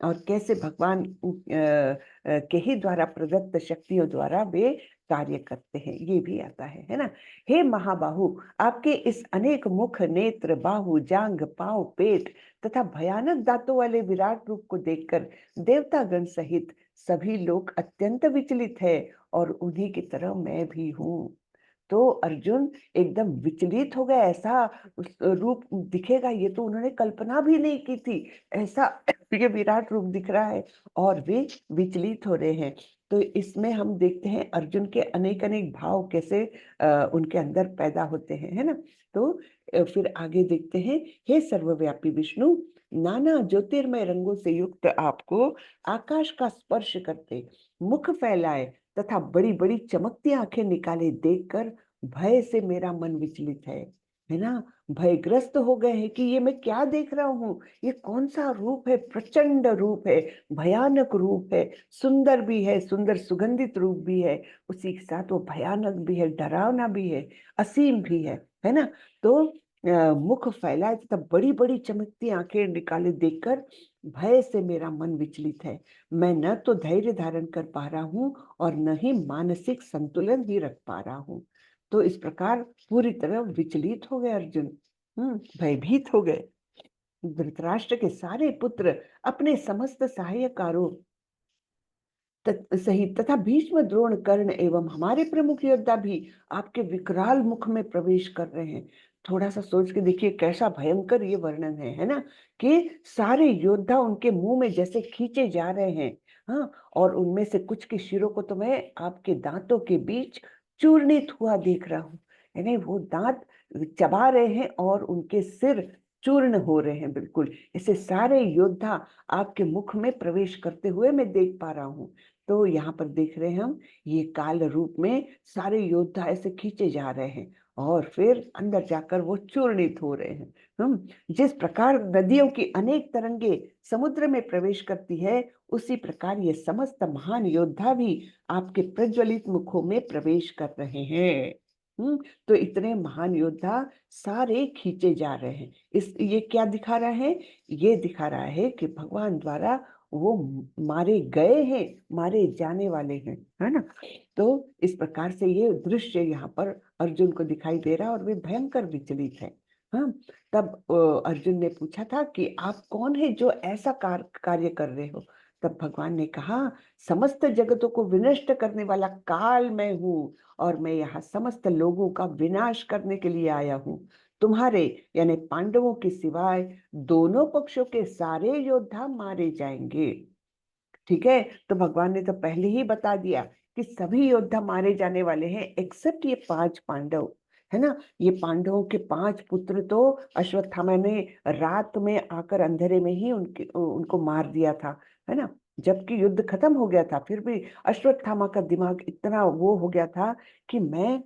और कैसे भगवान के ही द्वारा प्रदत्त शक्तियों द्वारा वे कार्य करते हैं, ये भी आता है ना। हे महाबाहु, आपके इस अनेक मुख, नेत्र, बाहु, जांघ, पांव, पेट तथा भयानक दांतों वाले विराट रूप को देखकर देवतागण सहित सभी लोग अत्यंत विचलित है और उन्हीं की तरह मैं भी हूँ। तो अर्जुन एकदम विचलित हो गए, ऐसा रूप दिखेगा ये तो उन्होंने कल्पना भी नहीं की थी, ऐसा ये विराट रूप दिख रहा है और वे विचलित हो रहे हैं। तो इसमें हम देखते हैं अर्जुन के अनेक अनेक भाव कैसे उनके अंदर पैदा होते हैं, है ना। तो फिर आगे देखते हैं, हे सर्वव्यापी विष्णु, नाना ज्योतिर्मय रंगों से युक्त आपको आकाश का स्पर्श करते, मुख फैलाए तथा बड़ी बड़ी चमकती आंखें निकाले देखकर भय से मेरा मन विचलित है ना। भयग्रस्त हो गए हैं कि ये मैं क्या देख रहा हूँ, ये कौन सा रूप है, प्रचंड रूप है, भयानक रूप है, सुंदर भी है, सुंदर सुगंधित रूप भी है, उसी के साथ वो भयानक भी है, डरावना भी है, असीम भी है ना। तो मुख फैलाए तथा बड़ी बड़ी चमकती आंखें निकाले देखकर भय से मेरा मन विचलित है। मैं न तो धैर्य धारण कर पा रहा हूँ और न ही मानसिक संतुलन ही रख पा रहा हूँ। तो इस प्रकार पूरी तरह विचलित हो गए अर्जुन, भयभीत हो गए। धृतराष्ट्र के सारे पुत्र अपने समस्त सहायकारों सहित तथा भीष्म, द्रोण, कर्ण एवं हमारे प्रमुख योद्धा भी आपके विकराल मुख में प्रवेश कर रहे हैं। थोड़ा सा सोच के देखिए कैसा भयंकर ये वर्णन है ना, कि सारे योद्धा उनके मुंह में जैसे खींचे जा रहे हैं। हाँ, और उनमें से कुछ के शिरों को तो मैं आपके दांतों के बीच चूर्णित हुआ देख रहा हूँ, यानी वो दांत चबा रहे हैं और उनके सिर चूर्ण हो रहे हैं। बिल्कुल ऐसे सारे योद्धा आपके मुख में प्रवेश करते हुए मैं देख पा रहा हूँ। तो यहाँ पर देख रहे हैं हम, ये काल रूप में सारे योद्धा ऐसे खींचे जा रहे हैं और फिर अंदर जाकर वो चूर्णित हो रहे हैं। हम जिस प्रकार नदियों की अनेक तरंगे समुद्र में प्रवेश करती है, उसी प्रकार ये समस्त महान योद्धा भी आपके प्रज्वलित मुखों में प्रवेश कर रहे हैं। तो इतने महान योद्धा सारे खींचे जा रहे हैं। ये क्या दिखा रहा है, ये दिखा रहा है कि भगवान द्वारा वो मारे गए हैं, मारे जाने वाले हैं, है ना। तो इस प्रकार से ये दृश्य यहाँ पर अर्जुन को दिखाई दे रहा है और वे भयंकर विचलित है। हाँ, तब अर्जुन ने पूछा था कि आप कौन है जो ऐसा कार्य कर रहे हो। तब भगवान ने कहा, समस्त जगतों को विनष्ट करने वाला काल मैं हूँ और मैं यहाँ समस्त लोगों का विनाश करने के लिए आया हूँ। तुम्हारे यानी पांडवों के सिवाय दोनों पक्षों के सारे योद्धा मारे जाएंगे। ठीक है, तो भगवान ने तो पहले ही बता दिया कि सभी योद्धा मारे जाने वाले हैं एक्सेप्ट ये 5 पांडव, है ना। ये पांडवों के 5 पुत्र तो अश्वत्थामा ने रात में आकर अंधेरे में ही उनको मार दिया था, है ना। जबकि युद्ध खत्म हो गया था, फिर भी अश्वत्थामा का दिमाग इतना वो हो गया था कि मैं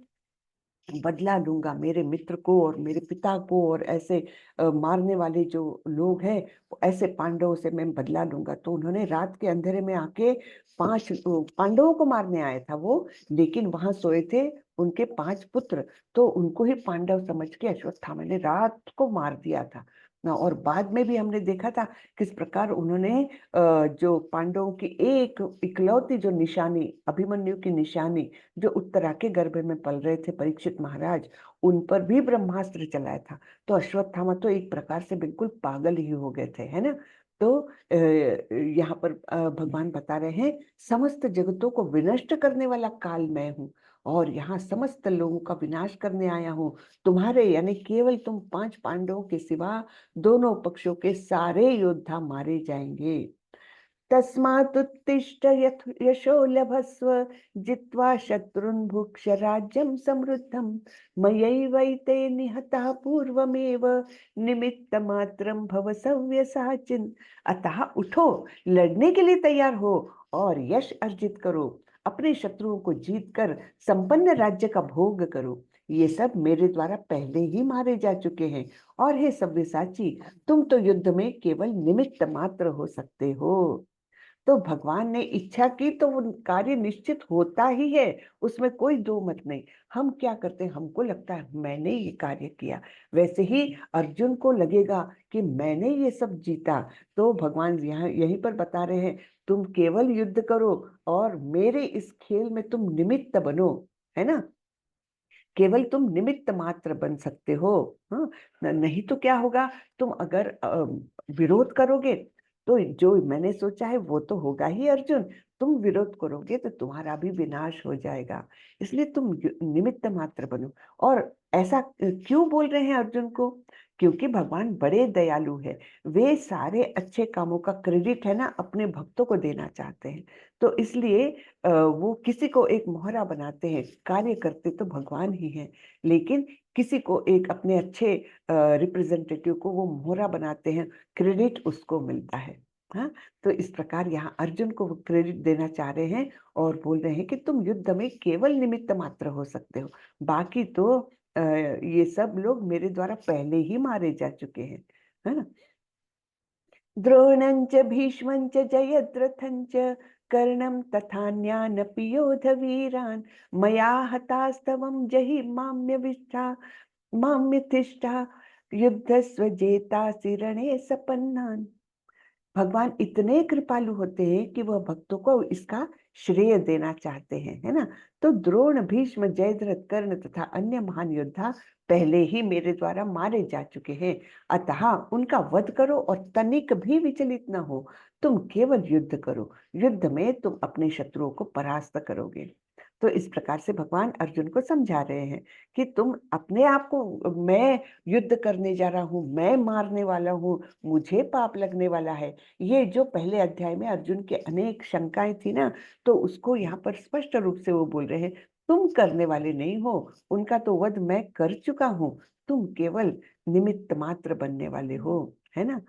बदला लूंगा मेरे मित्र को और मेरे पिता को, और ऐसे मारने वाले जो लोग हैं ऐसे पांडवों से मैं बदला लूंगा। तो उन्होंने रात के अंधेरे में आके 5 पांडवों को मारने आया था वो, लेकिन वहां सोए थे उनके 5 पुत्र, तो उनको ही पांडव समझ के अश्वत्थामा ने रात को मार दिया था ना। और बाद में भी हमने देखा था किस प्रकार उन्होंने जो पांडवों की एक इकलौती जो निशानी, अभिमन्यु की निशानी, जो उत्तरा के गर्भ में पल रहे थे परीक्षित महाराज, उन पर भी ब्रह्मास्त्र चलाया था। तो अश्वत्थामा तो एक प्रकार से बिल्कुल पागल ही हो गए थे, है ना। तो यहाँ पर भगवान बता रहे हैं समस्त जगतों को विनष्ट करने वाला काल मैं हूँ और यहाँ समस्त लोगों का विनाश करने आया हूँ। तुम्हारे यानी केवल तुम 5 पांडवों के सिवा दोनों पक्षों के सारे योद्धा मारे जाएंगे। तस्मात्तिष्ठ यशो लभस्व जित्वा शत्रुन् भुक्ष राज्यं समृद्धं मयैवैते निहतः पूर्वमेव निमित्तमात्रं भव सव्यसाचिन्। अतः उठो, लड़ने के लिए तैयार हो और यश अर्जित करो, अपने शत्रुओं को जीतकर संपन्न राज्य का भोग करो। ये सब मेरे द्वारा पहले ही मारे जा चुके हैं और हे सव्यसाची, तुम तो युद्ध में केवल निमित्त मात्र हो सकते हो। तो भगवान ने इच्छा की तो वो कार्य निश्चित होता ही है, उसमें कोई दो मत नहीं। हम क्या करते हैं, हमको लगता है मैंने ये कार्य किया, वैसे ही अर्जुन को लगेगा कि मैंने ये सब जीता। तो भगवान यहाँ यहीं पर बता रहे हैं तुम केवल युद्ध करो और मेरे इस खेल में तुम निमित्त बनो, है ना, केवल तुम निमित्त मात्र बन सकते हो। हाँ, नहीं तो क्या होगा, तुम अगर विरोध करोगे तो जो मैंने सोचा है वो तो होगा ही अर्जुन, तुम विरोध करोगे तो तुम्हारा भी विनाश हो जाएगा। इसलिए तुम निमित्त मात्र बनो। और ऐसा क्यों बोल रहे हैं अर्जुन को, क्योंकि भगवान बड़े दयालु है, वे सारे अच्छे कामों का क्रेडिट है ना अपने भक्तों को देना चाहते हैं। तो इसलिए वो किसी को एक मोहरा बनाते हैं, कार्य करते तो भगवान ही हैं, लेकिन किसी को एक अपने अच्छे रिप्रेजेंटेटिव को वो मोहरा बनाते हैं, क्रेडिट उसको मिलता है। हाँ, तो इस प्रकार यहाँ अर्जुन को क्रेडिट देना चाह रहे हैं और बोल रहे हैं कि तुम युद्ध में केवल निमित्त मात्र हो सकते हो, बाकी तो ये सब लोग मेरे द्वारा पहले ही मारे जा चुके हैं, है ना। द्रोणंच भीष्मंच जयद्रथंच कर्णं तथान्यानपि योधवीरान् मया हतास्तवं जहि माम्यतिष्ठा युद्धस्व जेतासि रणे सपन्नान्। भगवान इतने कृपालु होते हैं कि वह भक्तों को इसका श्रेय देना चाहते हैं, है ना। तो द्रोण, भीष्म, जयद्रथ, कर्ण तथा अन्य महान योद्धा पहले ही मेरे द्वारा मारे जा चुके हैं, अतः उनका वध करो और तनिक भी विचलित न हो। तुम केवल युद्ध करो, युद्ध में तुम अपने शत्रुओं को परास्त करोगे। तो इस प्रकार से भगवान अर्जुन को समझा रहे हैं कि तुम अपने आप को, मैं युद्ध करने जा रहा हूँ, मैं मारने वाला हूँ, मुझे पाप लगने वाला है, ये जो पहले अध्याय में अर्जुन के अनेक शंकाएं थी ना, तो उसको यहाँ पर स्पष्ट रूप से वो बोल रहे हैं तुम करने वाले नहीं हो, उनका तो वध मैं कर चुका हूँ, तुम केवल निमित्त मात्र बनने वाले हो, है ना।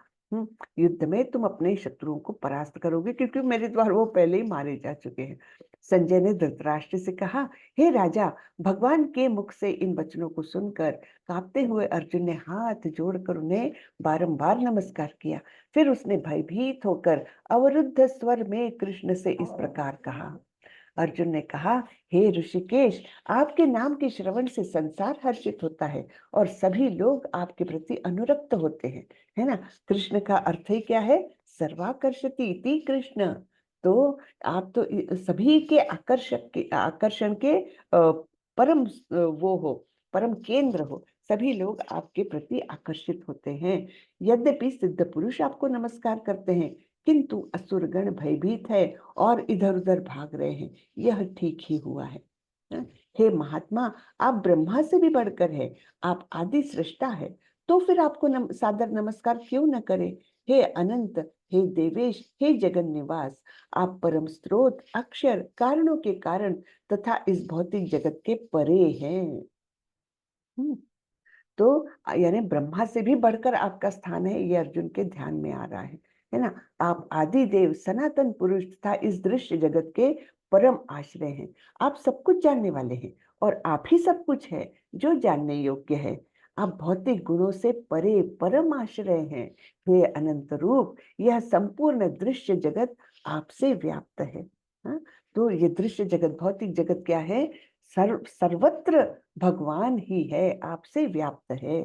युद्ध में तुम अपने शत्रुओं को परास्त करोगे क्योंकि मेरे द्वारा वो पहले ही मारे जा चुके हैं। संजय ने धृतराष्ट्र से कहा, हे राजा, भगवान के मुख से इन वचनों को सुनकर कांपते हुए अर्जुन ने हाथ जोड़कर उन्हें बारंबार नमस्कार किया। फिर उसने भयभीत होकर अवरुद्ध स्वर में कृष्ण से इस प्रकार कहा। अर्जुन ने कहा, हे ऋषिकेश, आपके नाम के श्रवण से संसार हर्षित होता है और सभी लोग आपके प्रति अनुरक्त होते हैं, है ना। कृष्ण का अर्थ ही क्या है, सर्वाकर्षति इति कृष्ण। तो आप तो सभी के आकर्षण के परम वो हो, परम केंद्र हो, सभी लोग आपके प्रति आकर्षित होते हैं। यद्यपि सिद्ध पुरुष आपको नमस्कार करते हैं, किंतु असुरगण भयभीत है और इधर उधर भाग रहे हैं, यह ठीक ही हुआ है। हे महात्मा, आप ब्रह्मा से भी बढ़कर है, आप आदि सृष्टा है, तो फिर आपको सादर नमस्कार क्यों न करे। हे अनंत, हे देवेश, हे जगन निवास, आप परम स्रोत, अक्षर, कारणों के कारण तथा इस भौतिक जगत के परे हैं। तो यानी ब्रह्मा से भी बढ़कर आपका स्थान है, ये अर्जुन के ध्यान में आ रहा है ना। आप आदि देव, सनातन पुरुष तथा इस दृश्य जगत के परम आश्रय हैं। आप सब कुछ जानने वाले हैं और आप ही सब कुछ है जो जानने योग्य है। आप भौतिक गुणों से परे परम आश्रय हैं। हे अनंत रूप, यह संपूर्ण दृश्य जगत आपसे व्याप्त है। तो ये दृश्य जगत, भौतिक जगत क्या है, सर्वत्र भगवान ही है, आपसे व्याप्त है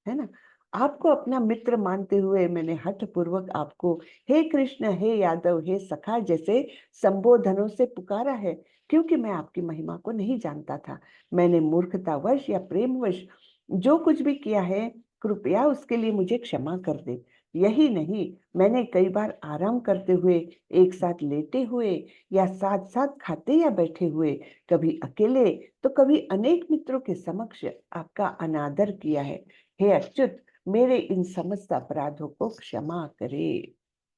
ना। आपको अपना मित्र मानते हुए मैंने हठ पूर्वक आपको हे कृष्ण, हे यादव, हे सखा जैसे संबोधनों से पुकारा है, क्योंकि मैं आपकी महिमा को नहीं जानता था। मैंने मूर्खतावश या प्रेमवश जो कुछ भी किया है, कृपया उसके लिए मुझे क्षमा कर दे। यही नहीं, मैंने कई बार आराम करते हुए, एक साथ लेटे हुए या साथ साथ खाते या बैठे हुए, कभी अकेले तो कभी अनेक मित्रों के समक्ष आपका अनादर किया है। हे अच्युत, मेरे इन समस्त अपराधों को क्षमा करे।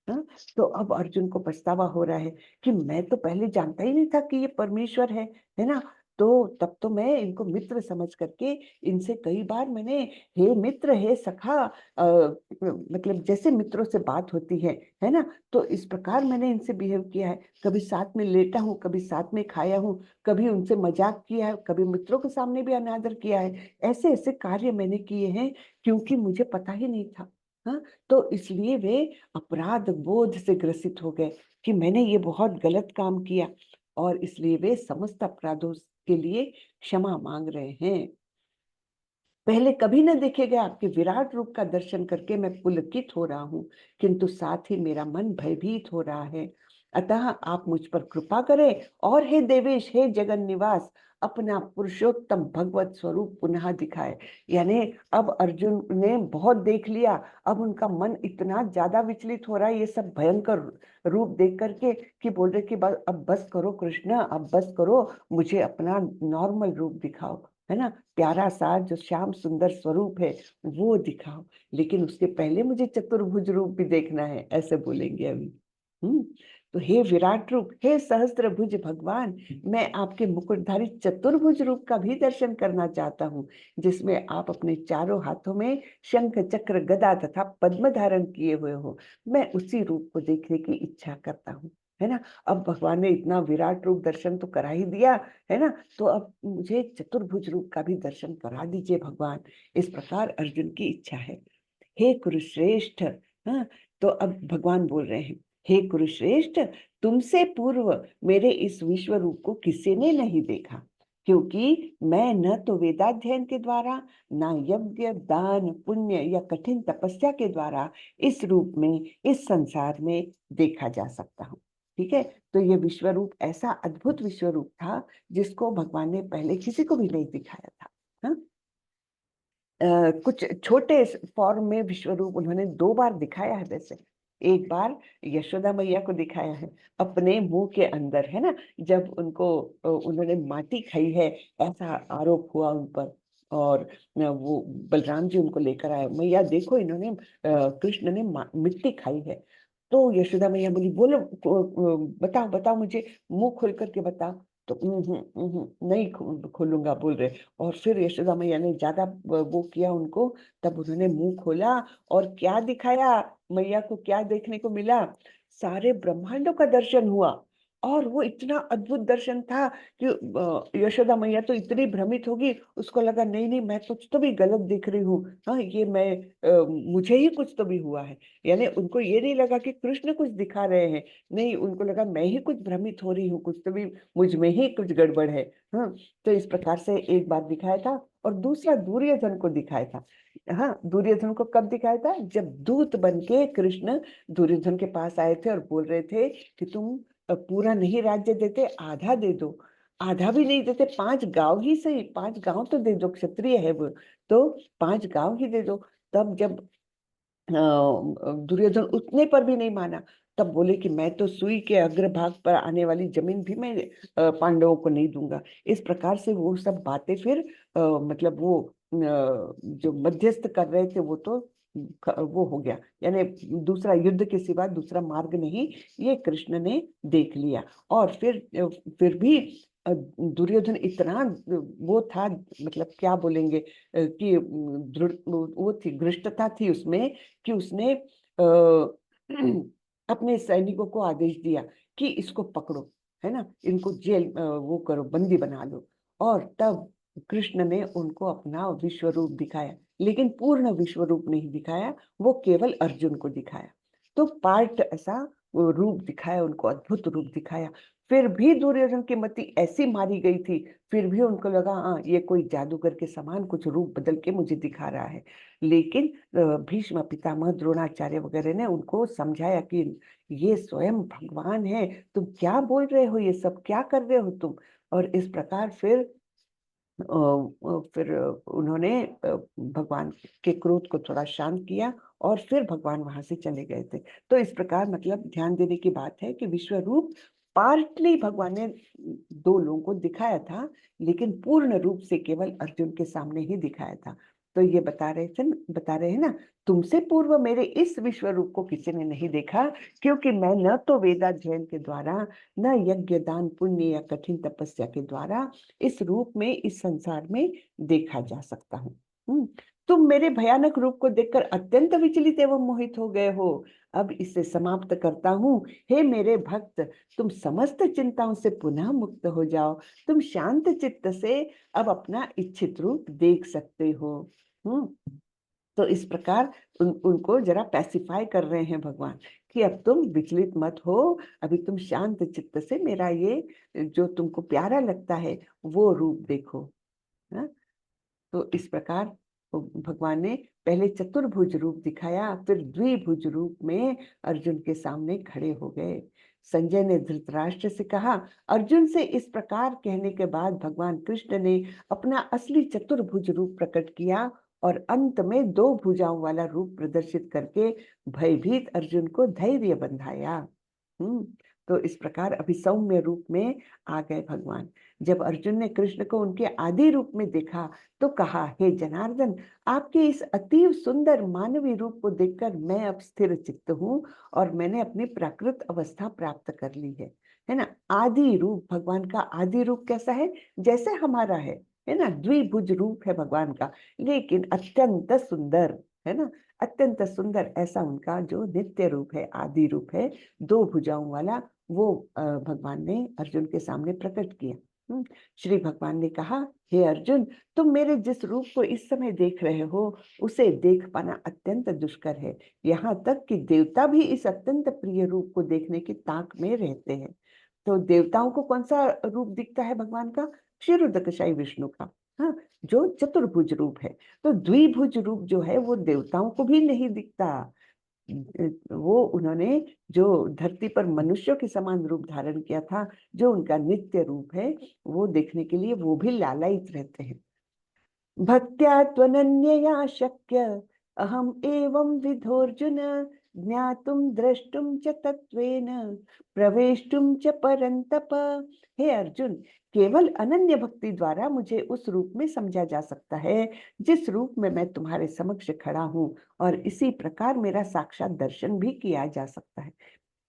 हाँ? तो अब अर्जुन को पछतावा हो रहा है कि मैं तो पहले जानता ही नहीं था कि ये परमेश्वर है ना। तो तब तो मैं इनको मित्र समझ करके इनसे कई बार मैंने हे मित्र, हे सखा, मतलब जैसे मित्रों से बात होती है ना, तो इस प्रकार मैंने इनसे बिहेव किया है। कभी साथ में लेटा हूँ, कभी साथ में खाया हूँ, कभी उनसे मजाक किया है, कभी मित्रों के सामने भी अनादर किया है। ऐसे ऐसे कार्य मैंने किए हैं क्योंकि मुझे पता ही नहीं था। हाँ, तो इसलिए वे अपराध बोध से ग्रसित हो गए कि मैंने ये बहुत गलत काम किया, और इसलिए वे समस्त अपराधों के लिए क्षमा मांग रहे हैं। पहले कभी न देखे गए आपके विराट रूप का दर्शन करके मैं पुलकित हो रहा हूँ, किंतु साथ ही मेरा मन भयभीत हो रहा है। अतः आप मुझ पर कृपा करें और हे देवेश, हे जगन निवास, अपना पुरुषोत्तम भगवत स्वरूप पुनः दिखाए। यानी अब अर्जुन ने बहुत देख लिया, अब उनका मन इतना ज्यादा विचलित हो रहा है ये सब भयंकर रूप देख करके कि बोल रहे कि अब बस करो कृष्ण, अब बस करो, मुझे अपना नॉर्मल रूप दिखाओ, है ना, प्यारा सा जो श्याम सुंदर स्वरूप है वो दिखाओ। लेकिन उसके पहले मुझे चतुर्भुज रूप भी देखना है, ऐसे बोलेंगे अभी। तो हे विराट रूप, हे सहस्त्रभुज भगवान, मैं आपके मुकुटधारी चतुर्भुज रूप का भी दर्शन करना चाहता हूँ, जिसमें आप अपने चारों हाथों में शंख चक्र गदा तथा पद्म धारण किए हुए हो। मैं उसी रूप को देखने की इच्छा करता हूँ, है ना। अब भगवान ने इतना विराट रूप दर्शन तो करा ही दिया, है ना, तो अब मुझे चतुर्भुज रूप का भी दर्शन करा दीजिए भगवान। इस प्रकार अर्जुन की इच्छा है। हे कुरुश्रेष्ठ, हाँ, तो अब भगवान बोल रहे हैं, हे कुरुश्रेष्ठ, तुमसे पूर्व मेरे इस विश्व रूप को किसी ने नहीं देखा, क्योंकि मैं न तो वेदाध्ययन के द्वारा, न यज्ञ दान पुण्य या कठिन तपस्या के द्वारा इस रूप में, इस संसार में देखा जा सकता हूँ। ठीक है, तो ये विश्व रूप ऐसा अद्भुत विश्व रूप था जिसको भगवान ने पहले किसी को भी नहीं दिखाया था। हाँ? कुछ छोटे फॉर्म में विश्व रूप उन्होंने 2 बार दिखाया है। वैसे एक बार यशोदा मैया को दिखाया है अपने मुंह के अंदर, है ना, जब उनको उन्होंने माटी खाई है ऐसा आरोप हुआ उन पर, और वो बलराम जी उनको लेकर आए, मैया देखो इन्होंने कृष्ण ने मिट्टी खाई है। तो यशोदा मैया बोली, बोलो बताओ बताओ, मुझे मुंह खोल करके बताओ। तो नहीं खोलूंगा बोल रहे। और फिर यशोदा मैया ने ज्यादा वो किया उनको, तब उन्होंने मुंह खोला और क्या दिखाया, मैया को क्या देखने को मिला, सारे ब्रह्मांडों का दर्शन हुआ। और वो इतना अद्भुत दर्शन था कि यशोदा मैया तो इतनी भ्रमित होगी, उसको लगा नहीं नहीं मैं कुछ तो भी गलत देख रही हूँ, हाँ ये मैं मुझे ही कुछ तो भी हुआ है। यानी उनको ये नहीं लगा कि कृष्ण कुछ दिखा रहे हैं, नहीं उनको लगा मैं ही कुछ भ्रमित हो रही हूँ, कुछ तो भी मुझ में ही कुछ गड़बड़ है। हाँ, तो इस प्रकार से एक बार दिखाया था, और दूसरा दुर्योधन को दिखाया था। हाँ, दुर्योधन को कब दिखाया था, जब दूत बन के कृष्ण दुर्योधन के पास आए थे और बोल रहे थे कि तुम पूरा नहीं राज्य देते, आधा दे दो, आधा भी नहीं देते, 5 गांव ही सही, 5 गांव तो दे दो, क्षत्रिय है वो, तो 5 गांव ही दे दो। तब जब दुर्योधन उतने पर भी नहीं माना, तब बोले कि मैं तो सुई के अग्रभाग पर आने वाली जमीन भी मैं पांडवों को नहीं दूंगा। इस प्रकार से वो सब बातें फिर मतलब वो जो मध्यस्थ कर रहे थे वो तो वो हो गया, यानी दूसरा युद्ध के सिवा दूसरा मार्ग नहीं, ये कृष्ण ने देख लिया। और फिर भी दुर्योधन इतना वो था, मतलब क्या बोलेंगे कि दृढ़ वो थी, गृष्टता थी उसमें, कि उसने अपने सैनिकों को आदेश दिया कि इसको पकड़ो, है ना, इनको जेल वो करो, बंदी बना लो। और तब कृष्ण ने उनको अपना विश्व रूप दिखाया, लेकिन पूर्ण विश्व रूप नहीं दिखाया, वो केवल अर्जुन को दिखाया। तो पार्ट ऐसा वो रूप दिखाया उनको, अद्भुत रूप दिखाया। फिर भी दुर्योधन की मति ऐसी मारी गई थी, फिर भी उनको लगा हाँ ये कोई जादूगर के समान कुछ रूप बदल के मुझे दिखा रहा है। लेकिन भीष्म पितामह द्रोणाचार्य वगैरह ने उनको समझाया कि ये स्वयं भगवान है, तुम क्या बोल रहे हो, ये सब क्या कर रहे हो तुम। और इस प्रकार फिर फिर उन्होंने भगवान के क्रोध को थोड़ा शांत किया और फिर भगवान वहां से चले गए थे। तो इस प्रकार मतलब ध्यान देने की बात है कि विश्व रूप पार्टली भगवान ने दो लोगों को दिखाया था, लेकिन पूर्ण रूप से केवल अर्जुन के सामने ही दिखाया था। तो ये बता रहे हैं ना, तुमसे पूर्व मेरे इस विश्व रूप को किसी ने नहीं देखा, क्योंकि मैं न तो वेदाध्ययन के द्वारा, न यज्ञ दान पुण्य या कठिन तपस्या के द्वारा इस रूप में, इस संसार में देखा जा सकता हूँ। तुम मेरे भयानक रूप को देखकर अत्यंत विचलित एवं मोहित हो गए हो। अब इसे समाप्त करता हूँ। हे मेरे भक्त, तुम समस्त चिंताओं से पुनः मुक्त हो जाओ। तुम शांत चित्त से अब अपना इच्छित रूप देख सकते हो। तो इस प्रकार उनको जरा पैसिफाई कर रहे हैं भगवान कि अब तुम विचलित मत हो, अभी तुम शांत चित्त से मेरा ये जो तुमको प्यारा लगता है वो रूप देखो। हाँ? तो इस प्रकार भगवान ने पहले चतुर्भुज रूप दिखाया, फिर द्विभुज रूप में अर्जुन के सामने खड़े हो गए। संजय ने धृतराष्ट्र से कहा, अर्जुन से इस प्रकार कहने के बाद भगवान कृष्ण ने अपना असली चतुर्भुज रूप प्रकट किया और अंत में दो भुजाओं वाला रूप प्रदर्शित करके भयभीत अर्जुन को धैर्य बंधाया। तो इस प्रकार अभी सौम्य रूप में आ गए भगवान। जब अर्जुन ने कृष्ण को उनके आदि रूप में देखा तो कहा, हे जनार्दन, आपके इस अतीव सुंदर मानवीय रूप को देखकर मैं अब स्थिर चित्त हूँ और मैंने अपनी प्राकृत अवस्था प्राप्त कर ली है ना। आदि रूप, भगवान का आदि रूप कैसा है? जैसे हमारा है ना, द्विभुज रूप है भगवान का, लेकिन अत्यंत सुंदर, है ना, अत्यंत सुंदर। ऐसा उनका जो नित्य रूप है, आदि रूप है, दो भुजाओं वाला, वो भगवान ने अर्जुन के सामने प्रकट किया। श्री भगवान ने कहा, हे अर्जुन, तुम मेरे जिस रूप को इस समय देख रहे हो उसे देख पाना अत्यंत दुष्कर है। यहाँ तक कि देवता भी इस अत्यंत प्रिय रूप को देखने की ताक में रहते हैं। तो देवताओं को कौन सा रूप दिखता है भगवान का? क्षीरोदकशाई विष्णु का, हाँ, जो चतुर्भुज रूप है। तो द्विभुज रूप जो है वो देवताओं को भी नहीं दिखता। वो उन्होंने जो धरती पर मनुष्यों के समान रूप धारण किया था, जो उनका नित्य रूप है, वो देखने के लिए वो भी लालायित रहते हैं। भक्त्या त्वनन्यया शक्य अहम एवं विधोर्जुन ज्ञातुम द्रष्टुम च तत्वेन प्रवेष्टुम च परंतप। हे अर्जुन, केवल अनन्य भक्ति द्वारा मुझे उस रूप में समझा जा सकता है जिस रूप में मैं तुम्हारे समक्ष खड़ा हूँ, और इसी प्रकार मेरा साक्षात दर्शन भी किया जा सकता है।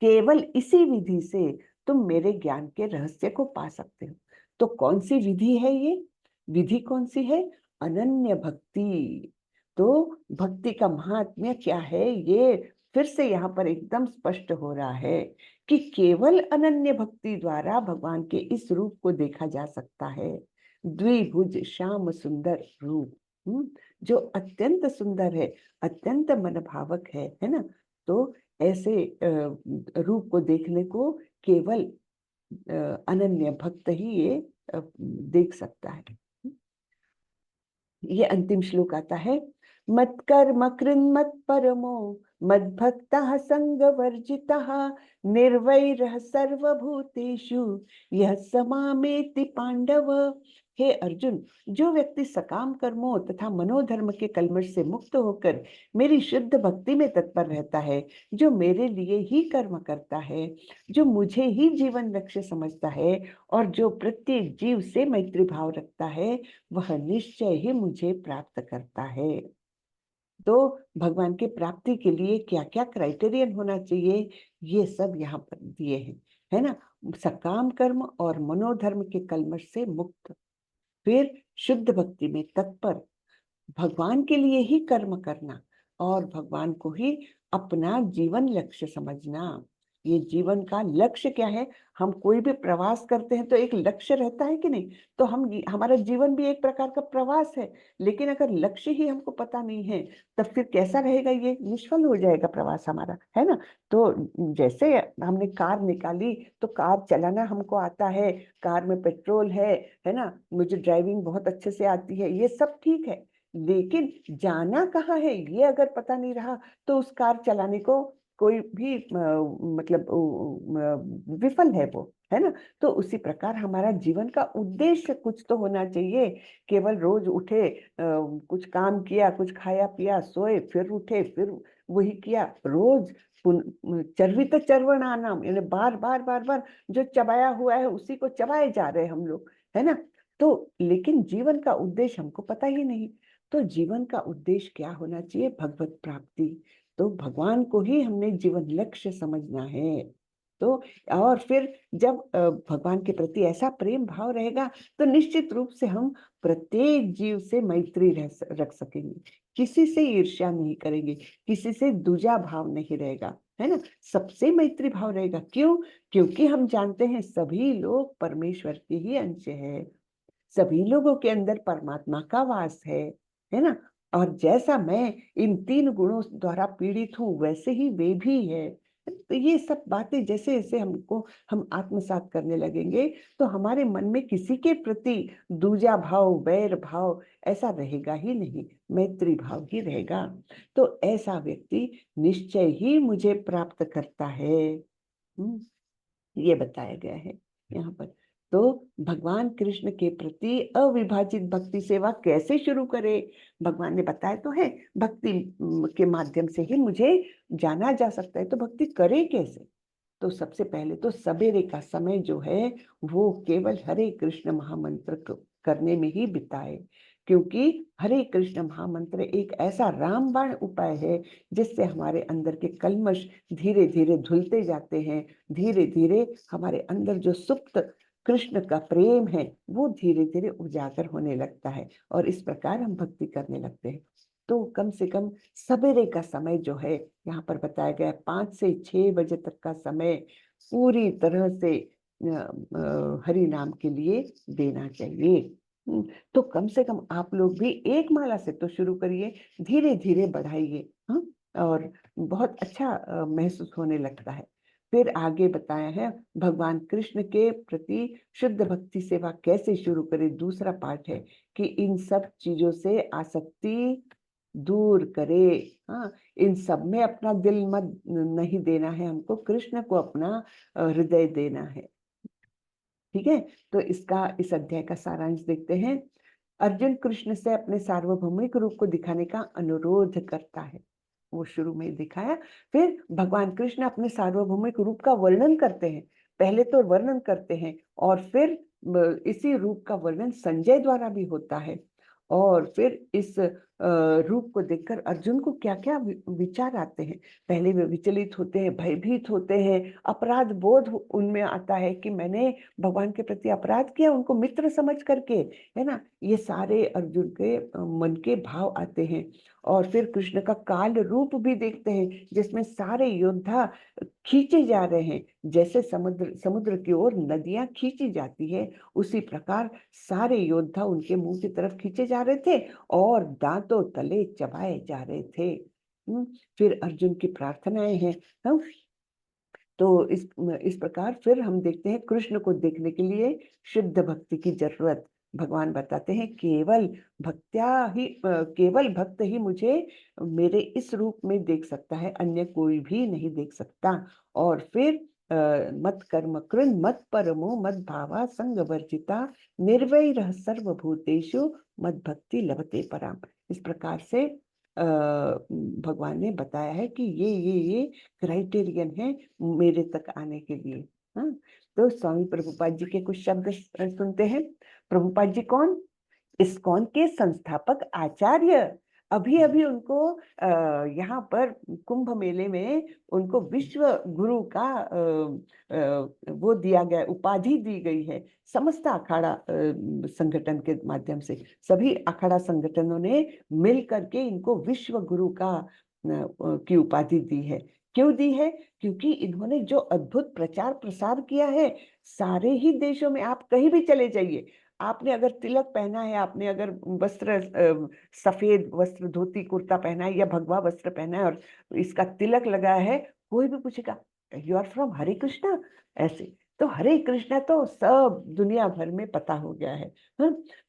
केवल इसी विधि से तुम मेरे ज्ञान के रहस्य को पा सकते हो। तो कौन सी विधि है ये? विधि कौन सी है? अनन्य भक्ति। तो भक्ति का महात्म्य क्या है, ये फिर से यहाँ पर एकदम स्पष्ट हो रहा है कि केवल अनन्य भक्ति द्वारा भगवान के इस रूप को देखा जा सकता है। द्विभुज श्याम सुंदर रूप, जो अत्यंत सुंदर है, अत्यंत मनभावक है ना। तो ऐसे रूप को देखने को केवल अनन्य भक्त ही ये देख सकता है। ये अंतिम श्लोक आता है, मत कर्म कृन्मत परमो मद्भक्तः संगवर्जितः निर्वैरः सर्वभूतेषु यः समामेति पांडव। हे अर्जुन, जो व्यक्ति सकाम कर्मों तथा मनोधर्म के कल्मष से मुक्त होकर मेरी शुद्ध भक्ति में तत्पर रहता है, जो मेरे लिए ही कर्म करता है, जो मुझे ही जीवन लक्ष्य समझता है और जो प्रत्येक जीव से मैत्री भाव रखता है, वह निश्चय ही मुझे प्राप्त करता है। तो भगवान की प्राप्ति के लिए क्या क्या क्राइटेरियन होना चाहिए, ये सब यहाँ पर दिए हैं, है ना। सकाम कर्म और मनोधर्म के कल्मष से मुक्त, फिर शुद्ध भक्ति में तत्पर, भगवान के लिए ही कर्म करना और भगवान को ही अपना जीवन लक्ष्य समझना। ये जीवन का लक्ष्य क्या है? हम कोई भी प्रवास करते हैं तो एक लक्ष्य रहता है कि नहीं? तो हमारा जीवन भी एक प्रकार का प्रवास है, लेकिन अगर लक्ष्य ही हमको पता नहीं है तब फिर कैसा रहेगा? ये निष्फल हो जाएगा प्रवास हमारा, है ना। तो जैसे हमने कार निकाली तो कार चलाना हमको आता है, कार में पेट्रोल है ना, मुझे ड्राइविंग बहुत अच्छे से आती है, ये सब ठीक है, लेकिन जाना कहाँ है ये अगर पता नहीं रहा तो उस कार चलाने को कोई भी मतलब विफल है वो, है ना। तो उसी प्रकार हमारा जीवन का उद्देश्य कुछ तो होना चाहिए। केवल रोज उठे, कुछ काम किया, कुछ खाया पिया, सोए, फिर उठे, फिर वही किया, रोज चर्वित चर्वणानाम, यानी बार बार बार बार जो चबाया हुआ है उसी को चबाए जा रहे हैं हम लोग, है ना। तो लेकिन जीवन का उद्देश्य हमको पता ही नहीं। तो जीवन का उद्देश्य क्या होना चाहिए? भगवत प्राप्ति। तो भगवान को ही हमने जीवन लक्ष्य समझना है। तो और फिर जब भगवान के प्रति ऐसा प्रेम भाव रहेगा तो निश्चित रूप से हम प्रत्येक जीव से मैत्री रख सकेंगे, किसी से ईर्ष्या नहीं करेंगे, किसी से दूजा भाव नहीं रहेगा, है ना। सबसे मैत्री भाव रहेगा। क्यों? क्योंकि हम जानते हैं सभी लोग परमेश्वर के ही अंश है, सभी लोगों के अंदर परमात्मा का वास है ना। और जैसा मैं इन 3 गुणों द्वारा पीड़ित हूँ वैसे ही वे भी है। तो ये सब बातें जैसे जैसे हम आत्मसात करने लगेंगे तो हमारे मन में किसी के प्रति दूजा भाव, वैर भाव ऐसा रहेगा ही नहीं, मैत्री भाव ही रहेगा। तो ऐसा व्यक्ति निश्चय ही मुझे प्राप्त करता है। ये बताया गया है यहाँ पर। तो भगवान कृष्ण के प्रति अविभाजित भक्ति सेवा कैसे शुरू करे? भगवान ने बताया तो है, भक्ति के माध्यम से ही मुझे जाना जा सकता है। तो भक्ति करे कैसे? तो सबसे पहले तो सवेरे का समय जो है वो केवल हरे कृष्ण महामंत्र करने में ही बिताए, क्योंकि हरे कृष्ण महामंत्र एक ऐसा रामबाण उपाय है जिससे हमारे अंदर के कल्मश धीरे धीरे धुलते जाते हैं। धीरे धीरे हमारे अंदर जो सुप्त कृष्ण का प्रेम है वो धीरे धीरे उजागर होने लगता है और इस प्रकार हम भक्ति करने लगते हैं। तो कम से कम सवेरे का समय जो है यहाँ पर बताया गया 5 से 6 बजे तक का समय पूरी तरह से हरि नाम के लिए देना चाहिए। तो कम से कम आप लोग भी एक माला से तो शुरू करिए, धीरे धीरे बढ़ाइए, हाँ, और बहुत अच्छा महसूस होने लगता है। फिर आगे बताया है भगवान कृष्ण के प्रति शुद्ध भक्ति सेवा कैसे शुरू करें। दूसरा पाठ है कि इन सब चीजों से आसक्ति दूर करे। हाँ, इन सब में अपना दिल मत नहीं देना है, हमको कृष्ण को अपना हृदय देना है। ठीक है। तो इस अध्याय का सारांश देखते हैं। अर्जुन कृष्ण से अपने सार्वभौमिक रूप को दिखाने का अनुरोध करता है, वो शुरू में दिखाया। फिर भगवान कृष्ण अपने सार्वभौमिक रूप का वर्णन करते हैं। पहले तो वर्णन करते हैं और फिर इसी रूप का वर्णन संजय द्वारा भी होता है। और फिर इस रूप को देखकर अर्जुन को क्या क्या विचार आते हैं। पहले वे विचलित होते हैं, भयभीत होते हैं, अपराध बोध उनमें आता है कि मैंने भगवान के प्रति अपराध किया उनको मित्र समझ करके, है ना। ये सारे अर्जुन के मन के भाव आते हैं। और फिर कृष्ण का काल रूप भी देखते हैं जिसमें सारे योद्धा खींचे जा रहे हैं, जैसे समुद्र की ओर नदियां खींची जाती है उसी प्रकार सारे योद्धा उनके मुंह की तरफ खींचे जा रहे थे और दांतों तले चबाए जा रहे थे। फिर अर्जुन की प्रार्थनाएं हैं। तो इस प्रकार फिर हम देखते हैं कृष्ण को देखने के लिए शुद्ध भक्ति की जरूरत। भगवान बताते हैं केवल भक्त ही मुझे मेरे इस रूप में देख सकता है, अन्य कोई भी नहीं देख सकता। और फिर मत कर्म कृन मत परमो मत भावा संग वर्जिता निर्वैरः सर्वभूतेषु मत भक्ति लभते पराम। इस प्रकार से भगवान ने बताया है कि ये क्राइटेरियन है मेरे तक आने के लिए। हाँ, तो स्वामी प्रभुपाद जी के कुछ शब्द सुनते हैं। प्रभुपाद जी कौन? इस्कॉन के संस्थापक आचार्य। अभी अभी उनको यहाँ पर कुंभ मेले में उनको विश्व गुरु का वो दिया गया, उपाधि दी गई है समस्त अखाड़ा संगठन के माध्यम से। सभी अखाड़ा संगठनों ने मिल करके इनको विश्व गुरु की उपाधि दी है। क्यों दी है? क्योंकि इन्होंने जो अद्भुत प्रचार प्रसार किया है सारे ही देशों में। आप कहीं भी चले जाइए, आपने अगर तिलक पहना है, आपने अगर वस्त्र सफेद वस्त्र धोती कुर्ता पहना है या भगवा वस्त्र पहना है और इसका तिलक लगाया है, कोई भी पूछेगा यू आर फ्रॉम हरे कृष्णा, ऐसे। तो हरे कृष्णा तो सब दुनिया भर में पता हो गया है।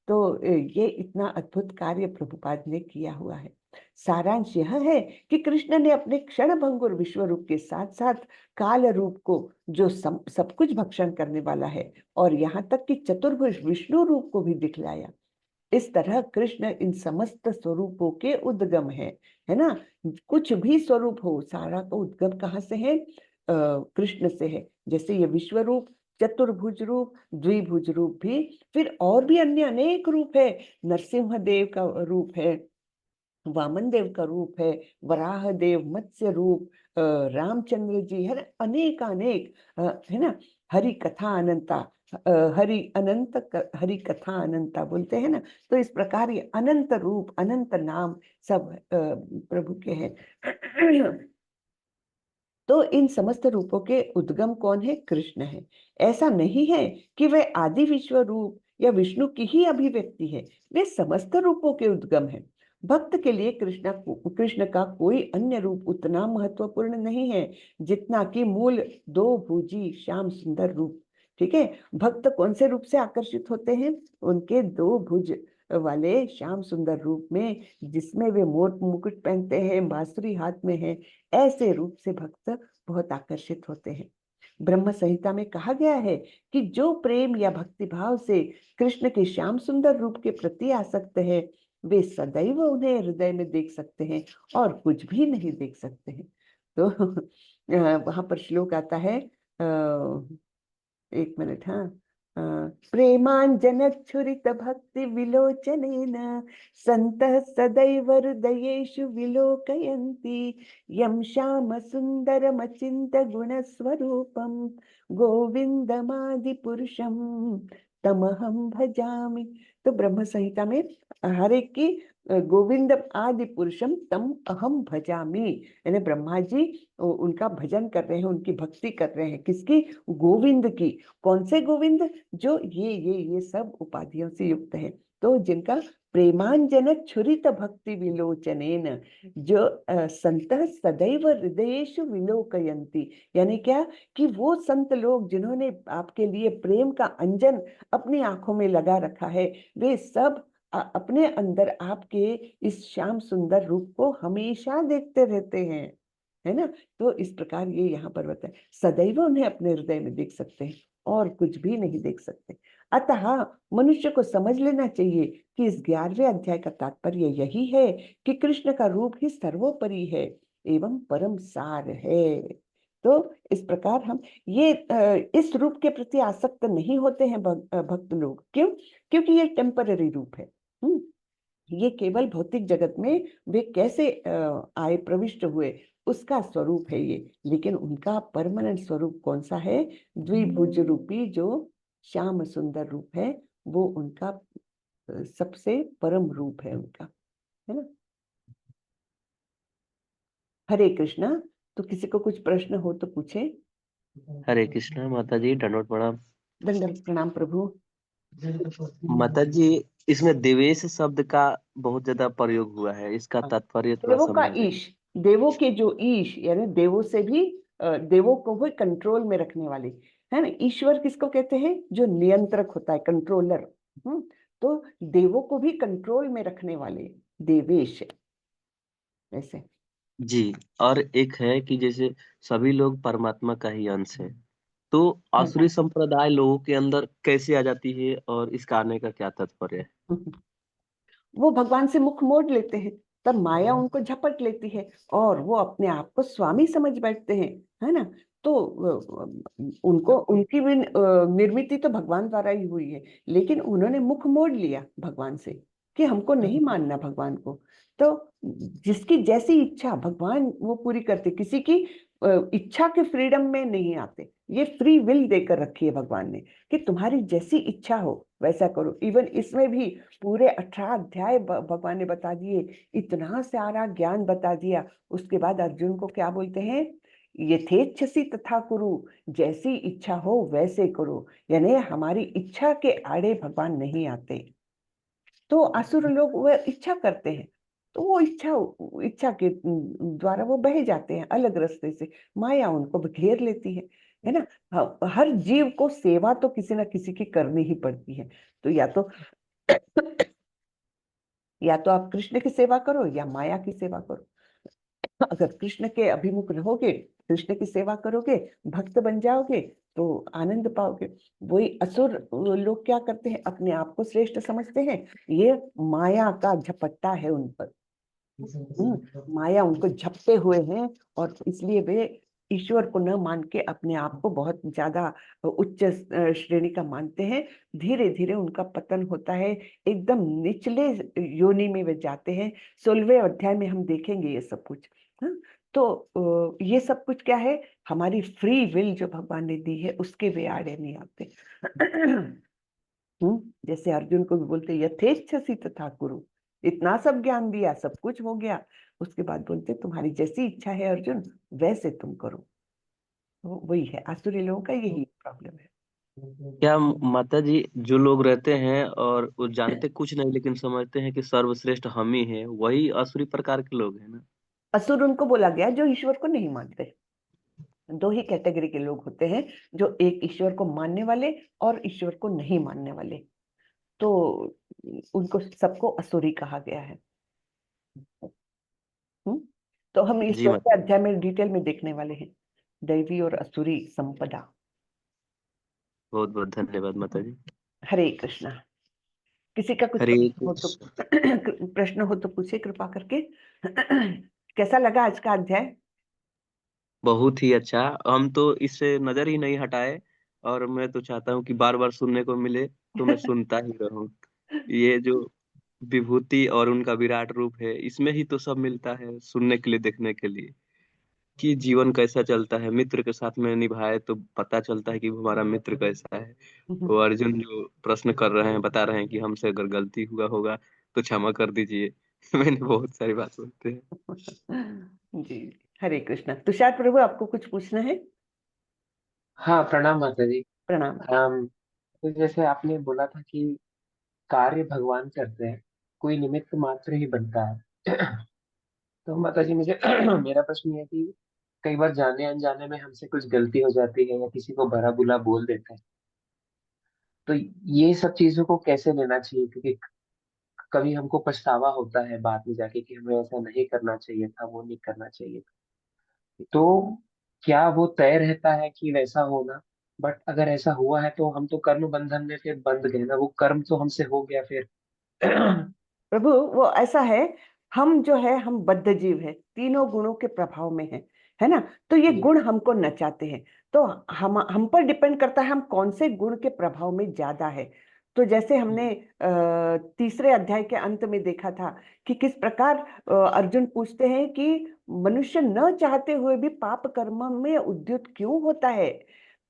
तो ये इतना अद्भुत कार्य प्रभुपाद ने किया हुआ है। सारांश यह है कि कृष्ण ने अपने क्षणभंगुर विश्व रूप के साथ साथ काल रूप को, जो सब कुछ भक्षण करने वाला है, और यहाँ तक कि चतुर्भुज विष्णु रूप को भी दिखलाया। इस तरह कृष्ण इन समस्त स्वरूपों के उद्गम है ना। कुछ भी स्वरूप हो, सारा का उद्गम कहाँ से है? कृष्ण से है। जैसे ये विश्व रूप, चतुर्भुज रूप, द्विभुज रूप भी, फिर और भी अन्य अनेक रूप है। नरसिंह देव का रूप है, वामन देव का रूप है, वराह देव, मत्स्य रूप, रामचंद्र जी है, अनेक अनेक, है ना। हरि कथा अनंता, हरि अनंत हरि कथा अनंता बोलते हैं ना। तो इस प्रकार ये अनंत रूप, अनंत नाम सब प्रभु के हैं। तो इन समस्त रूपों के उद्गम कौन है? कृष्ण है। ऐसा नहीं है कि वे आदि विश्व रूप या विष्णु की ही अभिव्यक्ति है, वे समस्त रूपों के उद्गम है। भक्त के लिए कृष्ण का कोई अन्य रूप उतना महत्वपूर्ण नहीं है जितना कि मूल दो भुजी श्याम सुंदर रूप। ठीक है, भक्त कौन से रूप से आकर्षित होते हैं? उनके दो भुज वाले श्याम सुंदर रूप में, जिसमें वे मोर मुकुट पहनते हैं, बांसुरी हाथ में है, ऐसे रूप से भक्त बहुत आकर्षित होते हैं। ब्रह्म संहिता में कहा गया है कि जो प्रेम या भक्ति भाव से कृष्ण के श्याम सुंदर रूप के प्रति आसक्त है, वे सदैव उन्हें हृदय में देख सकते हैं और कुछ भी नहीं देख सकते हैं। तो वहां पर श्लोक आता है, एक मिनट, हाँ, प्रेमाञ्जनच्छुरित भक्ति विलोचनेन सन्तः सदैव हृदयेषु विलोकयन्ति यं श्याम सुन्दरमचिन्त्य गुणस्वरूपं गोविन्दमादिपुरुषं तमहं भजामि। तो ब्रह्म संहिता में हर एक की गोविंद आदि पुरुषम तम अहम भजामि, यानी ब्रह्मा जी उनका भजन कर रहे हैं, उनकी भक्ति कर रहे हैं। किसकी? गोविंद की। कौन से गोविंद? जो ये सब उपाधियों से युक्त है। तो जिनका प्रेमांजन छुरित भक्ति विलोचनेन, जो संतः सदैव हृदयेषु विलोकयन्ति, यानी क्या कि वो संत लोग जिन्होंने आपके लिए प्रेम का अंजन अपनी आंखों में लगा रखा है, वे सब अपने अंदर आपके इस श्याम सुंदर रूप को हमेशा देखते रहते हैं, है ना। तो इस प्रकार ये यहाँ पर बताए, सदैव उन्हें अपने हृदय में देख सकते हैं और कुछ भी नहीं देख सकते। अतः मनुष्य को समझ लेना चाहिए कि इस 11वें अध्याय का तात्पर्य यही है कि कृष्ण का रूप ही सर्वोपरि है एवं परम सार है। तो इस प्रकार हम ये इस रूप के प्रति आसक्त नहीं होते हैं भक्त लोग। क्यों? क्योंकि ये टेम्पररी रूप है। ये केवल भौतिक जगत में वे कैसे आए, प्रविष्ट हुए, उसका स्वरूप है ये। लेकिन उनका परमानेंट स्वरूप कौन सा है? द्विभुज रूपी जो श्याम सुंदर रूप है, वो उनका सबसे परम रूप है उनका, है ना। हरे कृष्णा। तो किसी को कुछ प्रश्न हो तो पूछे।
हरे कृष्णा माता जी, दंडवत प्रणाम।
दंडवत प्रणाम प्रभु।
माता जी, इसमें देवेश शब्द का बहुत ज्यादा प्रयोग हुआ है, इसका तात्पर्य थोड़ा
देवों का
समझाइए।
ईश, देवों के जो ईश, यानी देवों से भी देवों को भी कंट्रोल में रखने वाले, है ना। ईश्वर किसको कहते हैं? जो नियंत्रक होता है, कंट्रोलर। तो देवों को भी कंट्रोल में रखने वाले देवेश, ऐसे।
जी, और एक है कि जैसे सभी लोग परमात्मा का ही अंश है, तो आसुरी संप्रदाय लोगों के अंदर कैसे आ जाती है और इसका आने का क्या तात्पर्य है?
वो भगवान से मुख मोड़ लेते हैं, तब माया उनको झपट लेती है और वो अपने आप को स्वामी समझ बैठते हैं, है ना। तो उनको उनकी भी निर्मित तो भगवान द्वारा ही हुई है, लेकिन उन्होंने मुख मोड़ लिया भगवान से कि हमको नहीं मानना भगवान को। तो जिसकी जैसी इच्छा भगवान वो पूरी करते, किसी की इच्छा के फ्रीडम में नहीं आते। ये फ्री विल देकर रखी है भगवान ने कि तुम्हारी जैसी इच्छा हो वैसा करो। इवन इसमें भी पूरे 18 अध्याय भगवान ने बता दिए, इतना सारा ज्ञान बता दिया। उसके बाद अर्जुन को क्या बोलते हैं? यथेच्छसि तथा कुरु, जैसी इच्छा हो वैसे करो। यानी हमारी इच्छा के आड़े भगवान नहीं आते। तो असुर लोग वह इच्छा करते हैं, तो वो इच्छा के द्वारा वो बह जाते हैं अलग रास्ते से, माया उनको घेर लेती है ना। हर जीव को सेवा तो किसी ना किसी की करनी ही पड़ती है। तो या तो या तो आप कृष्ण की सेवा करो या माया की सेवा करो। अगर कृष्ण के अभिमुख रहोगे, कृष्ण की सेवा करोगे, भक्त बन जाओगे तो आनंद पाओगे। वही असुर लोग क्या करते हैं, अपने आप को श्रेष्ठ समझते हैं, ये माया का झपट्टा है उन पर। माया उनको झपटे हुए हैं और इसलिए वे ईश्वर को न मान के अपने आप को बहुत ज्यादा उच्च श्रेणी का मानते हैं। धीरे धीरे उनका पतन होता है, एकदम निचले योनि में वे जाते हैं। 16वें अध्याय में हम देखेंगे ये सब कुछ। तो ये सब कुछ क्या है, हमारी फ्री विल जो भगवान ने दी है उसके वे आड़े नहीं आते। जैसे अर्जुन को भी बोलते यथेच्छसि तथा कुरु, इतना सब ज्ञान दिया, सब कुछ हो गया, उसके बाद बोलते तुम्हारी जैसी इच्छा है अर्जुन वैसे तुम करो। तो वही है, आसुरी लोगों का यही प्रॉब्लम है।
क्या माता जी, जो लोग रहते हैं और वो जानते कुछ नहीं लेकिन समझते हैं कि सर्वश्रेष्ठ हम ही हैं, वही असुरी प्रकार के लोग हैं ना?
असुर उनको बोला गया जो ईश्वर को नहीं मानते। दो ही कैटेगरी के लोग होते हैं, जो एक ईश्वर को मानने वाले और ईश्वर को नहीं मानने वाले। तो उनको सबको असुरी कहा गया है। तो हम इस
जी
चौथे
माता।
अध्याय में डिटेल में देखने वाले हैं, दैवी और असुरी संपदा।
बहुत बहुत धन्यवाद माता जी।
हरे कृष्णा। किसी का कुछ
हरे
प्रश्न हो तो
कृष्ण।
प्रश्न हो तो पूछे कृपा करके। कैसा लगा आज का अध्याय?
बहुत ही अच्छा। हम तो इससे नजर ही नहीं हटाए, और मैं तो चाहता हूँ कि बार बार सुनने को मिले, तो मैं सुनता ही रहूं। ये जो विभूति और उनका विराट रूप है, इसमें ही तो सब मिलता है सुनने के लिए, देखने के लिए कि जीवन कैसा चलता है। मित्र के साथ में निभाए तो पता चलता है कि वो हमारा मित्र कैसा है। वो अर्जुन जो प्रश्न कर रहे हैं, बता रहे हैं कि हमसे अगर गलती हुआ होगा तो क्षमा कर दीजिए। मैंने बहुत सारी बात बोलते हैं।
जी, हरे कृष्णा। तुषार प्रभु, आपको कुछ पूछना है?
हाँ, प्रणाम माता जी।
प्रणाम।
तो जैसे आपने बोला था कि कार्य भगवान करते हैं, कोई निमित्त मात्र ही बनता है। तो माता जी मुझे मेरा प्रश्न ये है कि कई बार जाने अनजाने में हमसे कुछ गलती हो जाती है या किसी को भला बुरा बोल देते हैं, तो ये सब चीजों को कैसे लेना चाहिए? क्योंकि कभी हमको पछतावा होता है बाद में जाके कि हमें ऐसा नहीं करना चाहिए था, वो नहीं करना चाहिए था। तो क्या वो तय रहता है कि वैसा होना? बट अगर ऐसा हुआ है तो हम तो कर्म बंधन में फिर बंध गए ना, वो कर्म तो हमसे हो गया फिर।
प्रभु, वो ऐसा है, हम जो है हम बद्ध जीव है, तीनों गुणों के प्रभाव में है ना। तो ये
जी।
गुण हमको नचाते हैं। तो हम पर डिपेंड करता है हम कौन से गुण के प्रभाव में ज्यादा है। तो जैसे हमने तीसरे अध्याय के अंत में देखा था कि किस प्रकार अर्जुन पूछते हैं कि मनुष्य न चाहते हुए भी पाप कर्म में उद्युत क्यों होता है।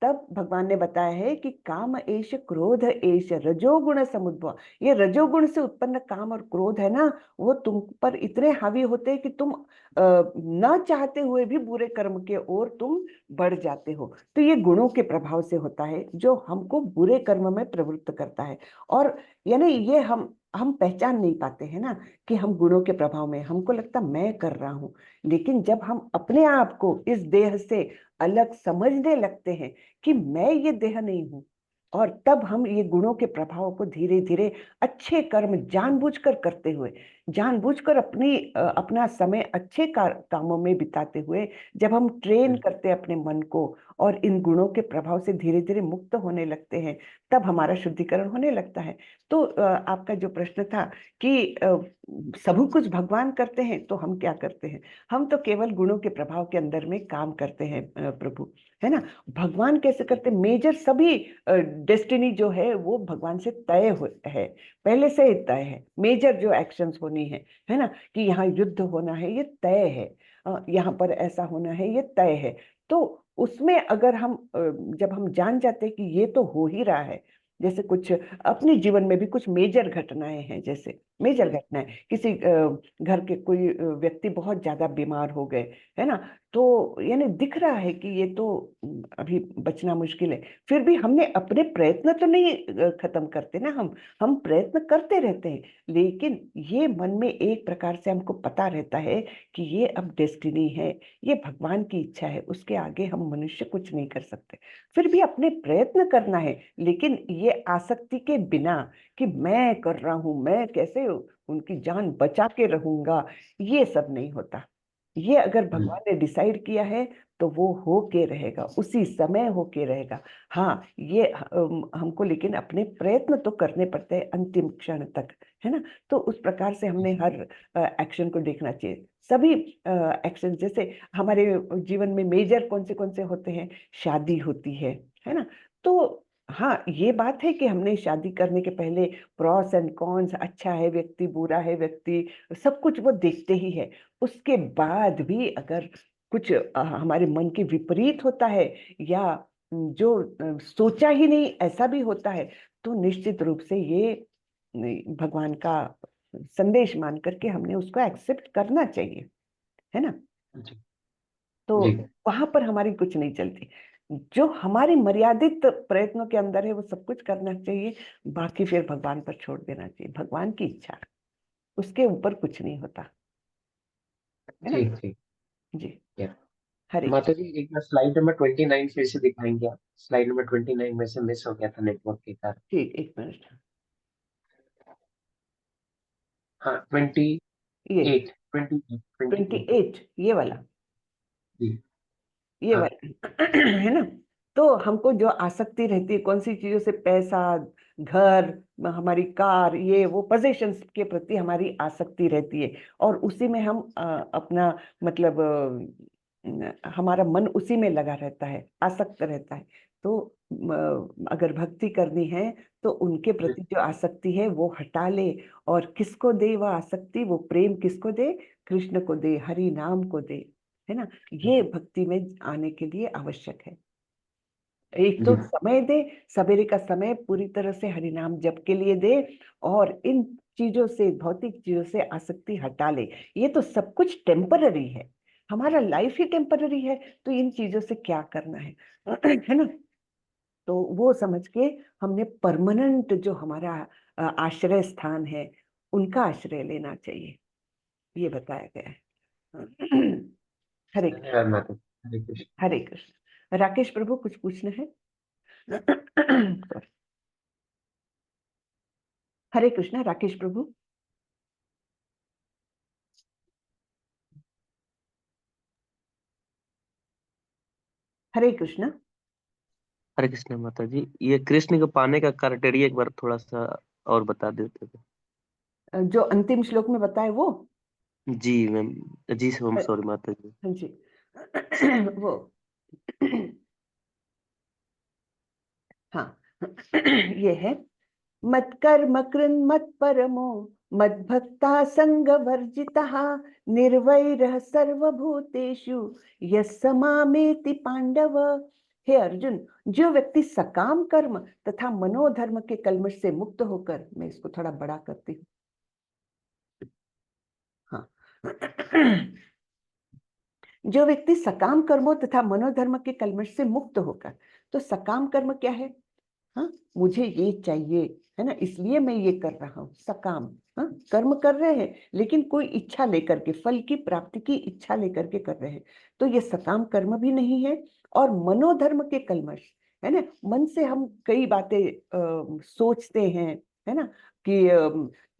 तब भगवान ने बताया है कि काम एष क्रोध एष रजोगुण समुद्भव। ये रजोगुण से उत्पन्न काम और क्रोध है ना, वो तुम पर इतने हावी होते हैं कि तुम न चाहते हुए भी बुरे कर्म के ओर तुम बढ़ जाते हो। तो ये गुणों के प्रभाव से होता है जो हमको बुरे कर्म में प्रवृत्त करता है। और यानी ये हम पहचान नहीं पाते हैं ना कि हम गुणों के प्रभाव में, हमको लगता मैं कर रहा हूं। लेकिन जब हम अपने आप को इस देह से अलग समझने लगते हैं कि मैं ये देह नहीं हूं, और तब हम ये गुणों के प्रभाव को धीरे धीरे अच्छे कर्म जानबूझकर करते हुए, जानबूझकर अपना समय अच्छे कामों में बिताते हुए जब हम ट्रेन करते हैं अपने मन को और इन गुणों के प्रभाव से धीरे धीरे मुक्त होने लगते हैं, तब हमारा शुद्धिकरण होने लगता है। तो आपका जो प्रश्न था कि सब कुछ भगवान करते हैं तो हम क्या करते हैं, हम तो केवल गुणों के प्रभाव के अंदर में काम करते हैं प्रभु, है ना। भगवान कैसे करते, मेजर सभी डेस्टिनी जो है वो भगवान से तय है, पहले से ही तय है। मेजर जो एक्शंस होनी है ना, कि यहाँ युद्ध होना है ये तय है, यहाँ पर ऐसा होना है ये तय है। तो उसमें अगर जब हम जान जाते हैं कि ये तो हो ही रहा है, जैसे कुछ अपने जीवन में भी कुछ मेजर घटनाएं हैं, जैसे मेजर घटनाएं, किसी घर के कोई व्यक्ति बहुत ज्यादा बीमार हो गए, है ना, तो यानी दिख रहा है कि ये तो अभी बचना मुश्किल है, फिर भी हमने अपने प्रयत्न तो नहीं खत्म करते ना। हम प्रयत्न करते रहते हैं, लेकिन ये मन में एक प्रकार से हमको पता रहता है कि ये अब डेस्टिनी है, ये भगवान की इच्छा है, उसके आगे हम मनुष्य कुछ नहीं कर सकते। फिर भी अपने प्रयत्न करना है, लेकिन ये आसक्ति के बिना कि मैं कर रहा हूं, मैं कैसे उनकी जान बचा के रहूंगा, ये सब नहीं होता। ये अगर भगवान ने डिसाइड किया है तो वो हो के रहेगा, उसी समय हो के रहेगा। हाँ, ये हमको लेकिन अपने प्रयत्न तो करने पड़ते हैं अंतिम क्षण तक, है ना। तो उस प्रकार से हमने हर एक्शन को देखना चाहिए। सभी एक्शन, जैसे हमारे जीवन में मेजर कौन से होते हैं, शादी होती है ना। तो हाँ, ये बात है कि हमने शादी करने के पहले प्रॉस एंड कॉन्स, अच्छा है व्यक्ति, बुरा है व्यक्ति, सब कुछ वो देखते ही है। उसके बाद भी अगर कुछ हमारे मन के विपरीत होता है, या जो सोचा ही नहीं ऐसा भी होता है, तो निश्चित रूप से ये भगवान का संदेश मान करके हमने उसको एक्सेप्ट करना चाहिए, है ना।
जी
तो
जी
वहां पर हमारी कुछ नहीं चलती। जो हमारी मर्यादित प्रयत्नों के अंदर है वो सब कुछ करना चाहिए, बाकी फिर भगवान पर छोड़ देना चाहिए। भगवान की इच्छा, उसके ऊपर कुछ नहीं होता, है ना।
जी जी।
जी,
या
हरे
माता जी, एक बार स्लाइड नंबर 29 फिर से दिखाएंगे आप? स्लाइड नंबर 29 में से मिस हो गया था नेटवर्क के कारण।
ठीक, एक मिनट।
हाँ, 28
ये
28
28, ये वाला,
जी।
ये
हाँ
वाला है ना। तो हमको जो आसक्ति रहती है कौन सी चीजों से, पैसा, घर, हमारी कार, ये वो पोजेशंस के प्रति हमारी आसक्ति रहती है, और उसी में हम अपना मतलब हमारा मन उसी में लगा रहता है, आसक्त रहता है। तो अगर भक्ति करनी है तो उनके प्रति जो आसक्ति है वो हटा ले, और किसको दे वह आसक्ति, वो प्रेम किसको दे, कृष्ण को दे, हरि नाम को दे, है ना। ये भक्ति में आने के लिए आवश्यक है। एक तो
जी
समय दे, सवेरे का समय पूरी तरह से हरिनाम जप के लिए दे, और इन चीजों से, भौतिक चीजों से आसक्ति हटा ले। ये तो सब कुछ टेम्पररी है, हमारा लाइफ ही टेम्पररी है, तो इन चीजों से क्या करना है है ना। तो वो समझ के हमने परमानेंट जो हमारा आश्रय स्थान है, उनका आश्रय लेना चाहिए, ये बताया गया है। हरे कृष्ण,
धन्यवाद माता जी। हरे कृष्ण।
हरे कृष्ण। राकेश प्रभु, कुछ पूछना है? Sorry. हरे कृष्ण, राकेश प्रभु। हरे कृष्ण।
हरे कृष्ण माता जी, ये कृष्ण को पाने का क्राइटेरिया एक बार थोड़ा सा और बता देते थे।
जो अंतिम श्लोक में बताए वो,
जी मैम, जी सॉरी माता जी।
हाँ जी। वो हाँ, ये है, मत कर्म कृन् मत परमो मत भक्ता संग वर्जितः निर्वैरः सर्वभूतेषु यः मामेति पांडव। हे अर्जुन, जो व्यक्ति सकाम कर्म तथा मनोधर्म के कल्मश से मुक्त होकर, मैं इसको थोड़ा बड़ा करती हूँ, हाँ। जो व्यक्ति सकाम कर्मों तथा मनोधर्म के कल्मश से मुक्त होकर, तो सकाम कर्म क्या है? हाँ, मुझे ये चाहिए, है ना, इसलिए मैं ये कर रहा हूँ, सकाम। हाँ, कर्म कर रहे हैं लेकिन कोई इच्छा लेकर के, फल की प्राप्ति की इच्छा लेकर के कर रहे हैं, तो ये सकाम कर्म भी नहीं है। और मनोधर्म के कल्मश, है ना, मन से हम कई बातें सोचते हैं, है ना, कि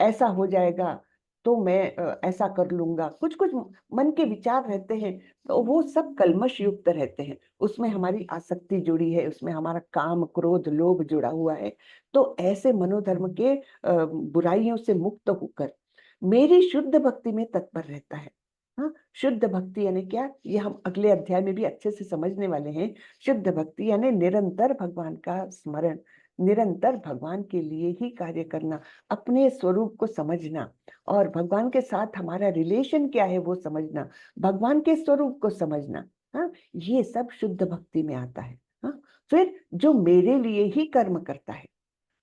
ऐसा हो जाएगा तो मैं ऐसा कर लूंगा, कुछ कुछ मन के विचार रहते हैं, तो वो सब कल्मश युक्त रहते हैं, उसमें हमारी आसक्ति जुड़ी है, उसमें हमारा काम, क्रोध, लोभ जुड़ा हुआ है। तो ऐसे मनोधर्म के बुराइयों से मुक्त होकर मेरी शुद्ध भक्ति में तत्पर रहता है। हाँ, शुद्ध भक्ति यानी क्या, ये हम अगले अध्याय में भी अच्छे से समझने वाले हैं। शुद्ध भक्ति यानी निरंतर भगवान का स्मरण, निरंतर भगवान के लिए ही कार्य करना, अपने स्वरूप को समझना, और भगवान के साथ हमारा रिलेशन क्या है वो समझना, भगवान के स्वरूप को समझना। हाँ, ये सब शुद्ध भक्ति में आता है। हाँ, फिर जो मेरे लिए ही कर्म करता है,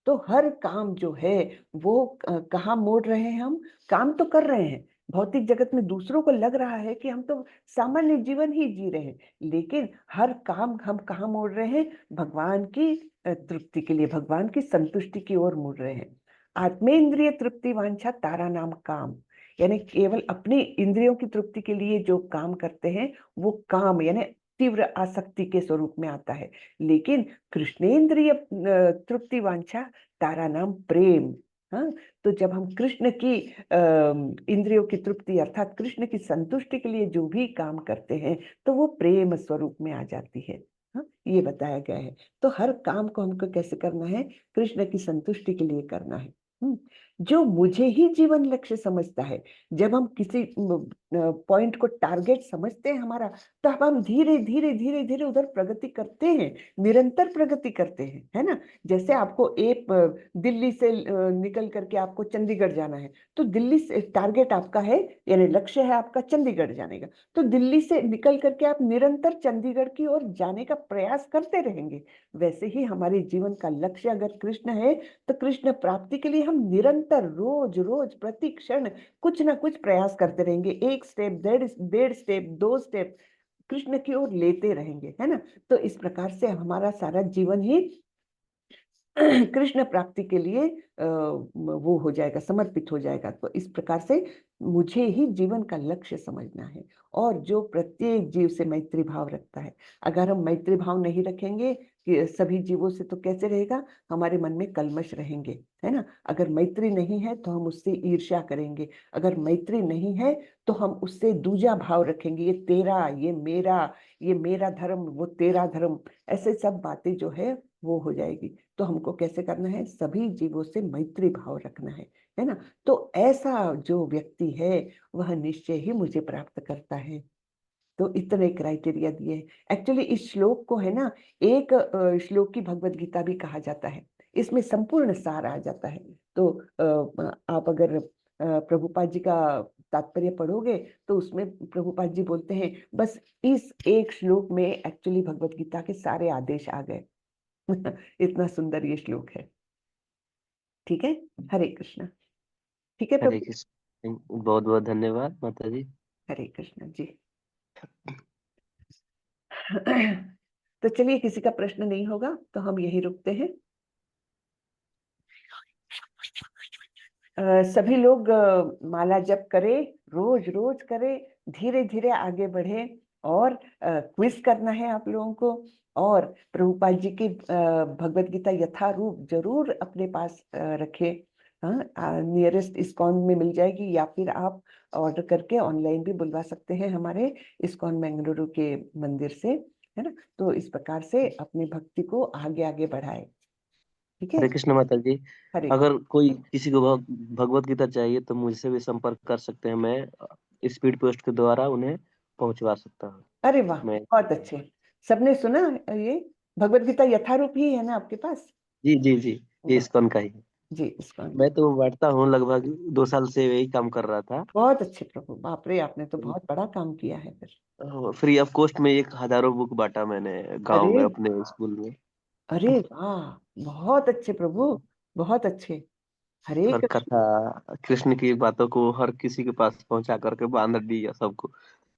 तो हर काम जो है वो कहाँ मोड़ रहे हैं, हम काम तो कर रहे हैं, भौतिक जगत में दूसरों को लग रहा है कि हम तो सामान्य जीवन ही जी रहे हैं, लेकिन हर काम हम कहाँ मोड़ रहे हैं? भगवान की तृप्ति के लिए, भगवान की संतुष्टि की ओर मुड़ रहे हैं। आत्मेंद्रिय तृप्ति वांछा तारा नाम काम, यानी केवल अपनी इंद्रियों की तृप्ति के लिए जो काम करते हैं वो काम यानी तीव्र आसक्ति के स्वरूप में आता है। लेकिन कृष्णेंद्रिय तृप्ति वांछा तारा नाम प्रेम। हाँ, तो जब हम कृष्ण की इंद्रियों की तृप्ति अर्थात कृष्ण की संतुष्टि के लिए जो भी काम करते हैं तो वो प्रेम स्वरूप में आ जाती है। हाँ, ये बताया गया है। तो हर काम को हमको कैसे करना है? कृष्ण की संतुष्टि के लिए करना है। जो मुझे ही जीवन लक्ष्य समझता है, जब हम किसी पॉइंट को टारगेट समझते हैं हमारा, तब हम धीरे धीरे धीरे धीरे उधर प्रगति करते हैं, निरंतर प्रगति करते हैं, है ना। जैसे आपको एक दिल्ली से निकल करके आपको चंडीगढ़ जाना है, तो दिल्ली से टारगेट आपका है यानी लक्ष्य है आपका चंडीगढ़ जाने का, तो दिल्ली से निकल करके आप निरंतर चंडीगढ़ की ओर जाने का प्रयास करते रहेंगे। वैसे ही हमारे जीवन का लक्ष्य अगर कृष्ण है तो कृष्ण प्राप्ति के लिए हम निरंतर रोज रोज प्रति क्षण कुछ ना कुछ प्रयास करते रहेंगे, एक स्टेप, डेढ़ स्टेप, 2 स्टेप कृष्ण की ओर लेते रहेंगे, है ना। तो इस प्रकार से हमारा सारा जीवन ही कृष्ण प्राप्ति के लिए वो हो जाएगा, समर्पित हो जाएगा। तो इस प्रकार से मुझे ही जीवन का लक्ष्य समझना है, और जो प्रत्येक जीव से मैत्री भाव रखता है। अगर हम मैत्री भाव नहीं रखेंगे कि सभी जीवों से, तो कैसे रहेगा? हमारे मन में कल्मश रहेंगे, है ना। अगर मैत्री नहीं है तो हम उससे ईर्ष्या करेंगे, अगर मैत्री नहीं है तो हम उससे दूजा भाव रखेंगे, ये तेरा, ये मेरा धर्म, वो तेरा धर्म, ऐसे सब बातें जो है वो हो जाएगी। तो हमको कैसे करना है? सभी जीवों से मैत्री भाव रखना है ना। तो ऐसा जो व्यक्ति है वह निश्चय ही मुझे प्राप्त करता है। तो इतने क्राइटेरिया दिए हैं। एक्चुअली इस श्लोक को है ना एक श्लोक की भगवत गीता भी कहा जाता है, इसमें संपूर्ण सार आ जाता है। तो आप अगर प्रभुपाद जी का तात्पर्य पढ़ोगे तो उसमें प्रभुपाद जी बोलते हैं बस इस एक श्लोक में एक्चुअली भगवत गीता के सारे आदेश आ गए। इतना सुंदर ये श्लोक है। ठीक है, हरे कृष्ण। ठीक है
हरे
प्रभु,
कृष्ण, बहुत बहुत धन्यवाद माता जी।
हरे कृष्ण जी। तो चलिए, किसी का प्रश्न नहीं होगा तो हम यही रुकते हैं। सभी लोग माला जप करें, रोज रोज करें, धीरे धीरे आगे बढ़े, और क्विज करना है आप लोगों को, और प्रभुपाद जी की भगवत गीता यथारूप जरूर अपने पास रखें। हाँ, नियरेस्ट इस्कॉन में मिल जाएगी, या फिर आप ऑर्डर करके ऑनलाइन भी बुलवा सकते हैं हमारे इस्कॉन बेंगलुरु के मंदिर से, है ना। तो इस प्रकार से अपनी भक्ति को आगे आगे बढ़ाए। ठीक है,
हरे कृष्ण माता जी।
हरे।
अगर कोई किसी को भगवत गीता चाहिए तो मुझसे भी संपर्क कर सकते हैं, मैं स्पीड पोस्ट के द्वारा उन्हें पहुंचवा सकता हूँ।
अरे वाह,
मैं
बहुत अच्छे। सबने सुना ये भगवत गीता यथारूप ही है ना आपके पास?
जी जी जी, ये
वाह,
इस्कॉन का ही है।
जी इस्कॉन।
मैं तो बैठता हूँ, लगभग 2 साल से यही काम कर रहा था।
बहुत अच्छे प्रभु, बाप रे, आपने तो बहुत बड़ा काम किया है फिर।
फ्री ऑफ कॉस्ट में 1000 बुक बांटा मैंने गांव
अरे,
में अपने स्कूल में।
अरे वाह, बहुत अच्छे प्रभु, बहुत अच्छे। हरे
और
कृष्ण।
कथा कृष्ण की बातों को हर किसी के पास पहुंचा करके बांध दिया सबको।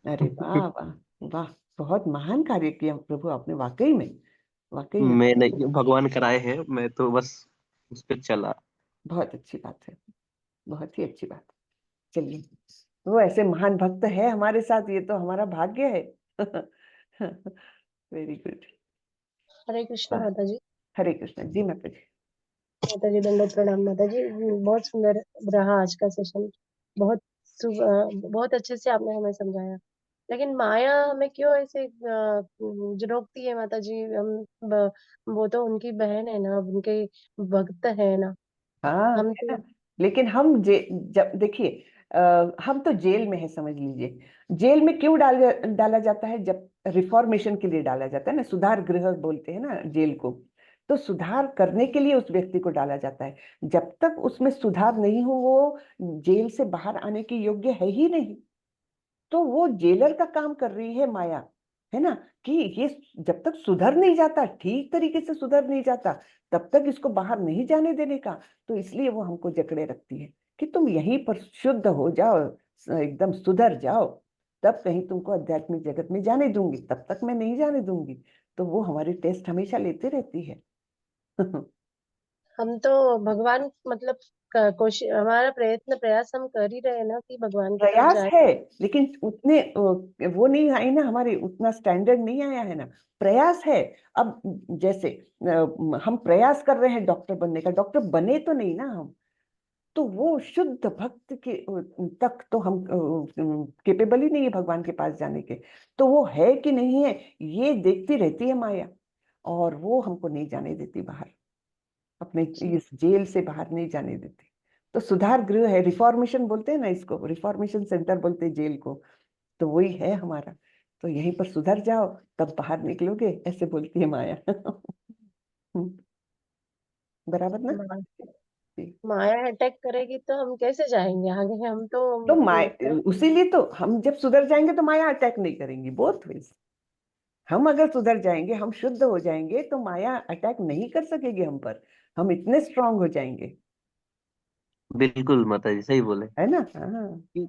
अरे वाह वाह वाह, बहुत महान कार्य किया प्रभु आपने, वाकई में, वाकई में।
मैं नहीं, भगवान कराए हैं, मैं तो बस उस पे चला।
बहुत अच्छी बात है, बहुत ही अच्छी बात। चलिए, वो ऐसे महान भक्त है हमारे साथ, ये तो हमारा भाग्य है। Very good.
हरे कृष्ण माता जी।
हरे कृष्ण जी। माता जी,
माता जी दंडवत प्रणाम माता जी। बहुत सुंदर रहा आज का सेशन। बहुत बहुत अच्छे से आपने हमें समझाया। लेकिन माया हमें क्यों ऐसे जो रोकती है माता जी? वो तो उनकी बहन है ना, उनके भक्त है ना।
हाँ
हम
है
तो
ना। लेकिन हम जब देखिए, हम तो जेल में है, समझ लीजिए। जेल में क्यों डाला जाता है? जब रिफॉर्मेशन के लिए डाला जाता है ना, सुधार गृह बोलते हैं ना जेल को। तो सुधार करने के लिए उस व्यक्ति को डाला जाता है। जब तक उसमें सुधार नहीं हो, वो जेल से बाहर आने की योग्य है ही नहीं। तो वो जेलर का काम कर रही है माया, है ना, कि ये जब तक सुधर नहीं जाता, ठीक तरीके से सुधर नहीं जाता, तब तक इसको बाहर नहीं जाने देने का। तो इसलिए वो हमको जकड़े रखती है कि तुम यहीं पर शुद्ध हो जाओ, एकदम सुधर जाओ, तब कहीं तुमको आध्यात्मिक जगत में जाने दूंगी, तब तक मैं नहीं जाने दूंगी। तो वो हमारी टेस्ट हमेशा लेते रहती है।
हम तो भगवान मतलब कोशिश, हमारा प्रयास हम कर ही रहे हैं ना कि भगवान की तरफ
प्रयास
जाए।
है, लेकिन उतने वो नहीं आई ना, हमारे उतना स्टैंडर्ड नहीं आया है ना। प्रयास है। अब जैसे हम प्रयास कर रहे हैं डॉक्टर बनने का, डॉक्टर बने तो नहीं ना हम, तो वो शुद्ध भक्त के तक तो हम केपेबल ही नहीं है भगवान के पास जाने के। तो वो है कि नहीं है, ये देखती रहती है माया, और वो हमको नहीं जाने देती बाहर, अपने इस जेल से बाहर नहीं जाने देती। तो सुधार गृह है, रिफॉर्मेशन बोलते हैं ना इसको, रिफॉर्मेशन सेंटर बोलते हैं जेल को, तो वही है हमारा। तो यहीं पर सुधर जाओ, तब बाहर निकलोगे, ऐसे बोलती है माया। बराबर ना?
माया अटैक करेगी तो हम कैसे जाएंगे आगे? हम
तो माया, उसीलिए तो हम जब सुधर जाएंगे तो माया अटैक नहीं करेंगी, बोथ वेज। हम अगर सुधर जाएंगे, हम शुद्ध हो जाएंगे, तो माया अटैक नहीं कर सकेगी हम पर, हम इतने स्ट्रांग हो जाएंगे,
बिल्कुल माता जी सही बोले
है ना? हाँ
कि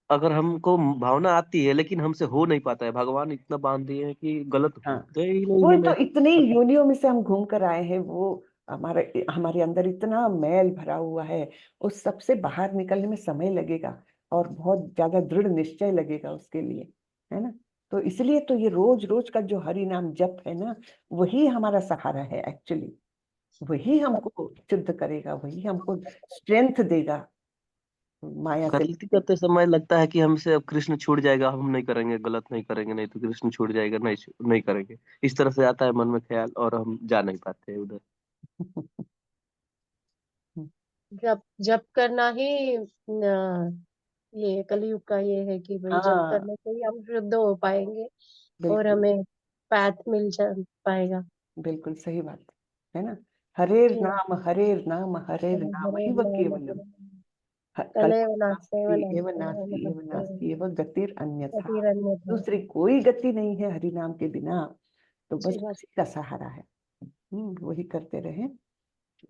अगर हमको भावना आती है लेकिन हमसे हो नहीं पाता है, भगवान इतना बांध दिए हैं कि गलत
हाँ।
होते ही नहीं
वो तो
हमें
इतनी
पता।
योनियों में से हम घूम कर आए हैं, वो हमारे हमारे अंदर इतना मैल भरा हुआ है, उस सबसे बाहर निकलने में समय लगेगा, और बहुत ज्यादा दृढ़ निश्चय लगेगा उसके लिए, है ना? तो इसलिए तो ये रोज रोज का जो हरि नाम जप है ना, वही हमारा सहारा है एक्चुअली। वही हमको शुद्ध करेगा, वही हमको स्ट्रेंथ देगा माया से।
गलती करते समय लगता है कि हमसे अब कृष्ण छूट जाएगा, हम नहीं करेंगे, गलत नहीं करेंगे, नहीं तो कृष्ण छूट जाएगा, नहीं करेंगे। इस तरह से आता है मन में ख्याल और हम जा नहीं पाते हैं उधर।
जप जप करना ही ये कलयुग का ये है कि भाई जप
हाँ,
करने से ही हम शुद्ध हो पाएंगे और
बिल्कुल
हमें पाथ मिल जा पाएगा।
बिल्कुल सही बात है ना। हरेर
जी हाँ।
नाम हरेर नाम हरेर
हरे
नाम
हरे
एव
नाम
केवलम,
तदेव नास्ते व
कल्पनास्ति एव
नास्ते
नास्ति एव नास्ति एव गतिर् अन्यथा।
गतिरन्यथा।
दूसरी कोई गति नहीं है हरि नाम के बिना, तो
जी
बस
बात।
उसी का सहारा है। वही करते रहे।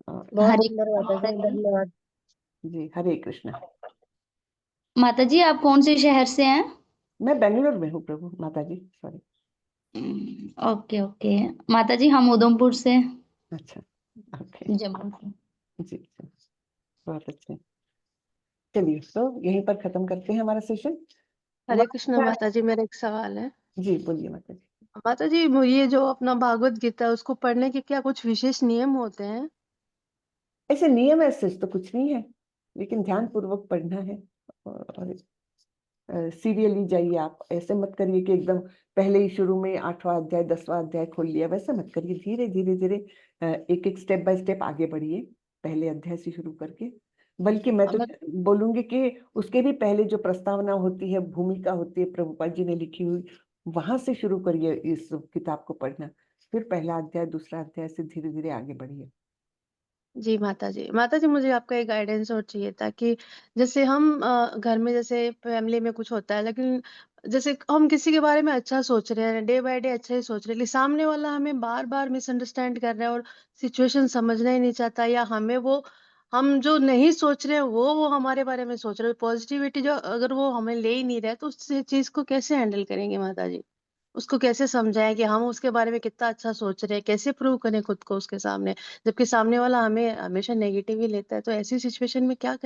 और
बहुत
हरे
सुंदर बात है, धन्यवाद।
जी, हरे कृष्णा।
माता जी, आप कौन से शहर से हैं?
मैं बेंगलोर में हूँ प्रभु, माता जी सॉरी।
ओके ओके माता जी, हम उधमपुर से,
अच्छा, ओके,
जम्मू से।
जी जी, बहुत अच्छे। चलिए, तो यहीं पर खत्म करते हैं हमारा सेशन।
हरे कृष्ण माता जी, मेरा एक सवाल है।
जी बोलिए माता जी।
माता जी, ये जो अपना भागवत गीता है उसको पढ़ने के क्या कुछ विशेष नियम होते हैं?
ऐसे नियम ऐसे तो कुछ नहीं है, लेकिन ध्यान पूर्वक पढ़ना है। और सीरियली जाइए, आप ऐसे मत करिए कि एकदम पहले ही शुरू में 8वां अध्याय 10वां अध्याय खोल लिया, वैसे मत करिए। धीरे धीरे धीरे एक एक स्टेप बाय स्टेप आगे बढ़िए, पहले अध्याय से शुरू करके। बल्कि मैं तो
मत-
बोलूंगी कि उसके भी पहले जो प्रस्तावना होती है, भूमिका होती है प्रभुपाद जी ने लिखी हुई, वहां से शुरू करिए इस किताब को पढ़ना। फिर पहला अध्याय दूसरा अध्याय से धीरे धीरे आगे बढ़िए।
जी माता जी, माता जी मुझे आपका एक गाइडेंस और चाहिए था कि जैसे हम घर में जैसे फैमिली में कुछ होता है, लेकिन जैसे हम किसी के बारे में अच्छा सोच रहे हैं, डे बाय डे अच्छा ही सोच रहे हैं, लेकिन सामने वाला हमें बार बार मिसअंडरस्टैंड कर रहा है और सिचुएशन समझना ही नहीं चाहता, या हमें वो हम जो नहीं सोच रहे हैं वो हमारे बारे में सोच रहे हैं, पॉजिटिविटी जो अगर वो हमें ले ही नहीं रहे, तो उस चीज को कैसे हैंडल करेंगे माता जी? उसको कैसे समझाएं कि हम उसके बारे में कितना अच्छा सोच रहे हैं, कैसे प्रूव करें खुद को उसके सामने, जबकि सामने वाला हमें हमेशा नेगेटिव ही लेता है? तो ऐसी सिचुएशन में क्या करें?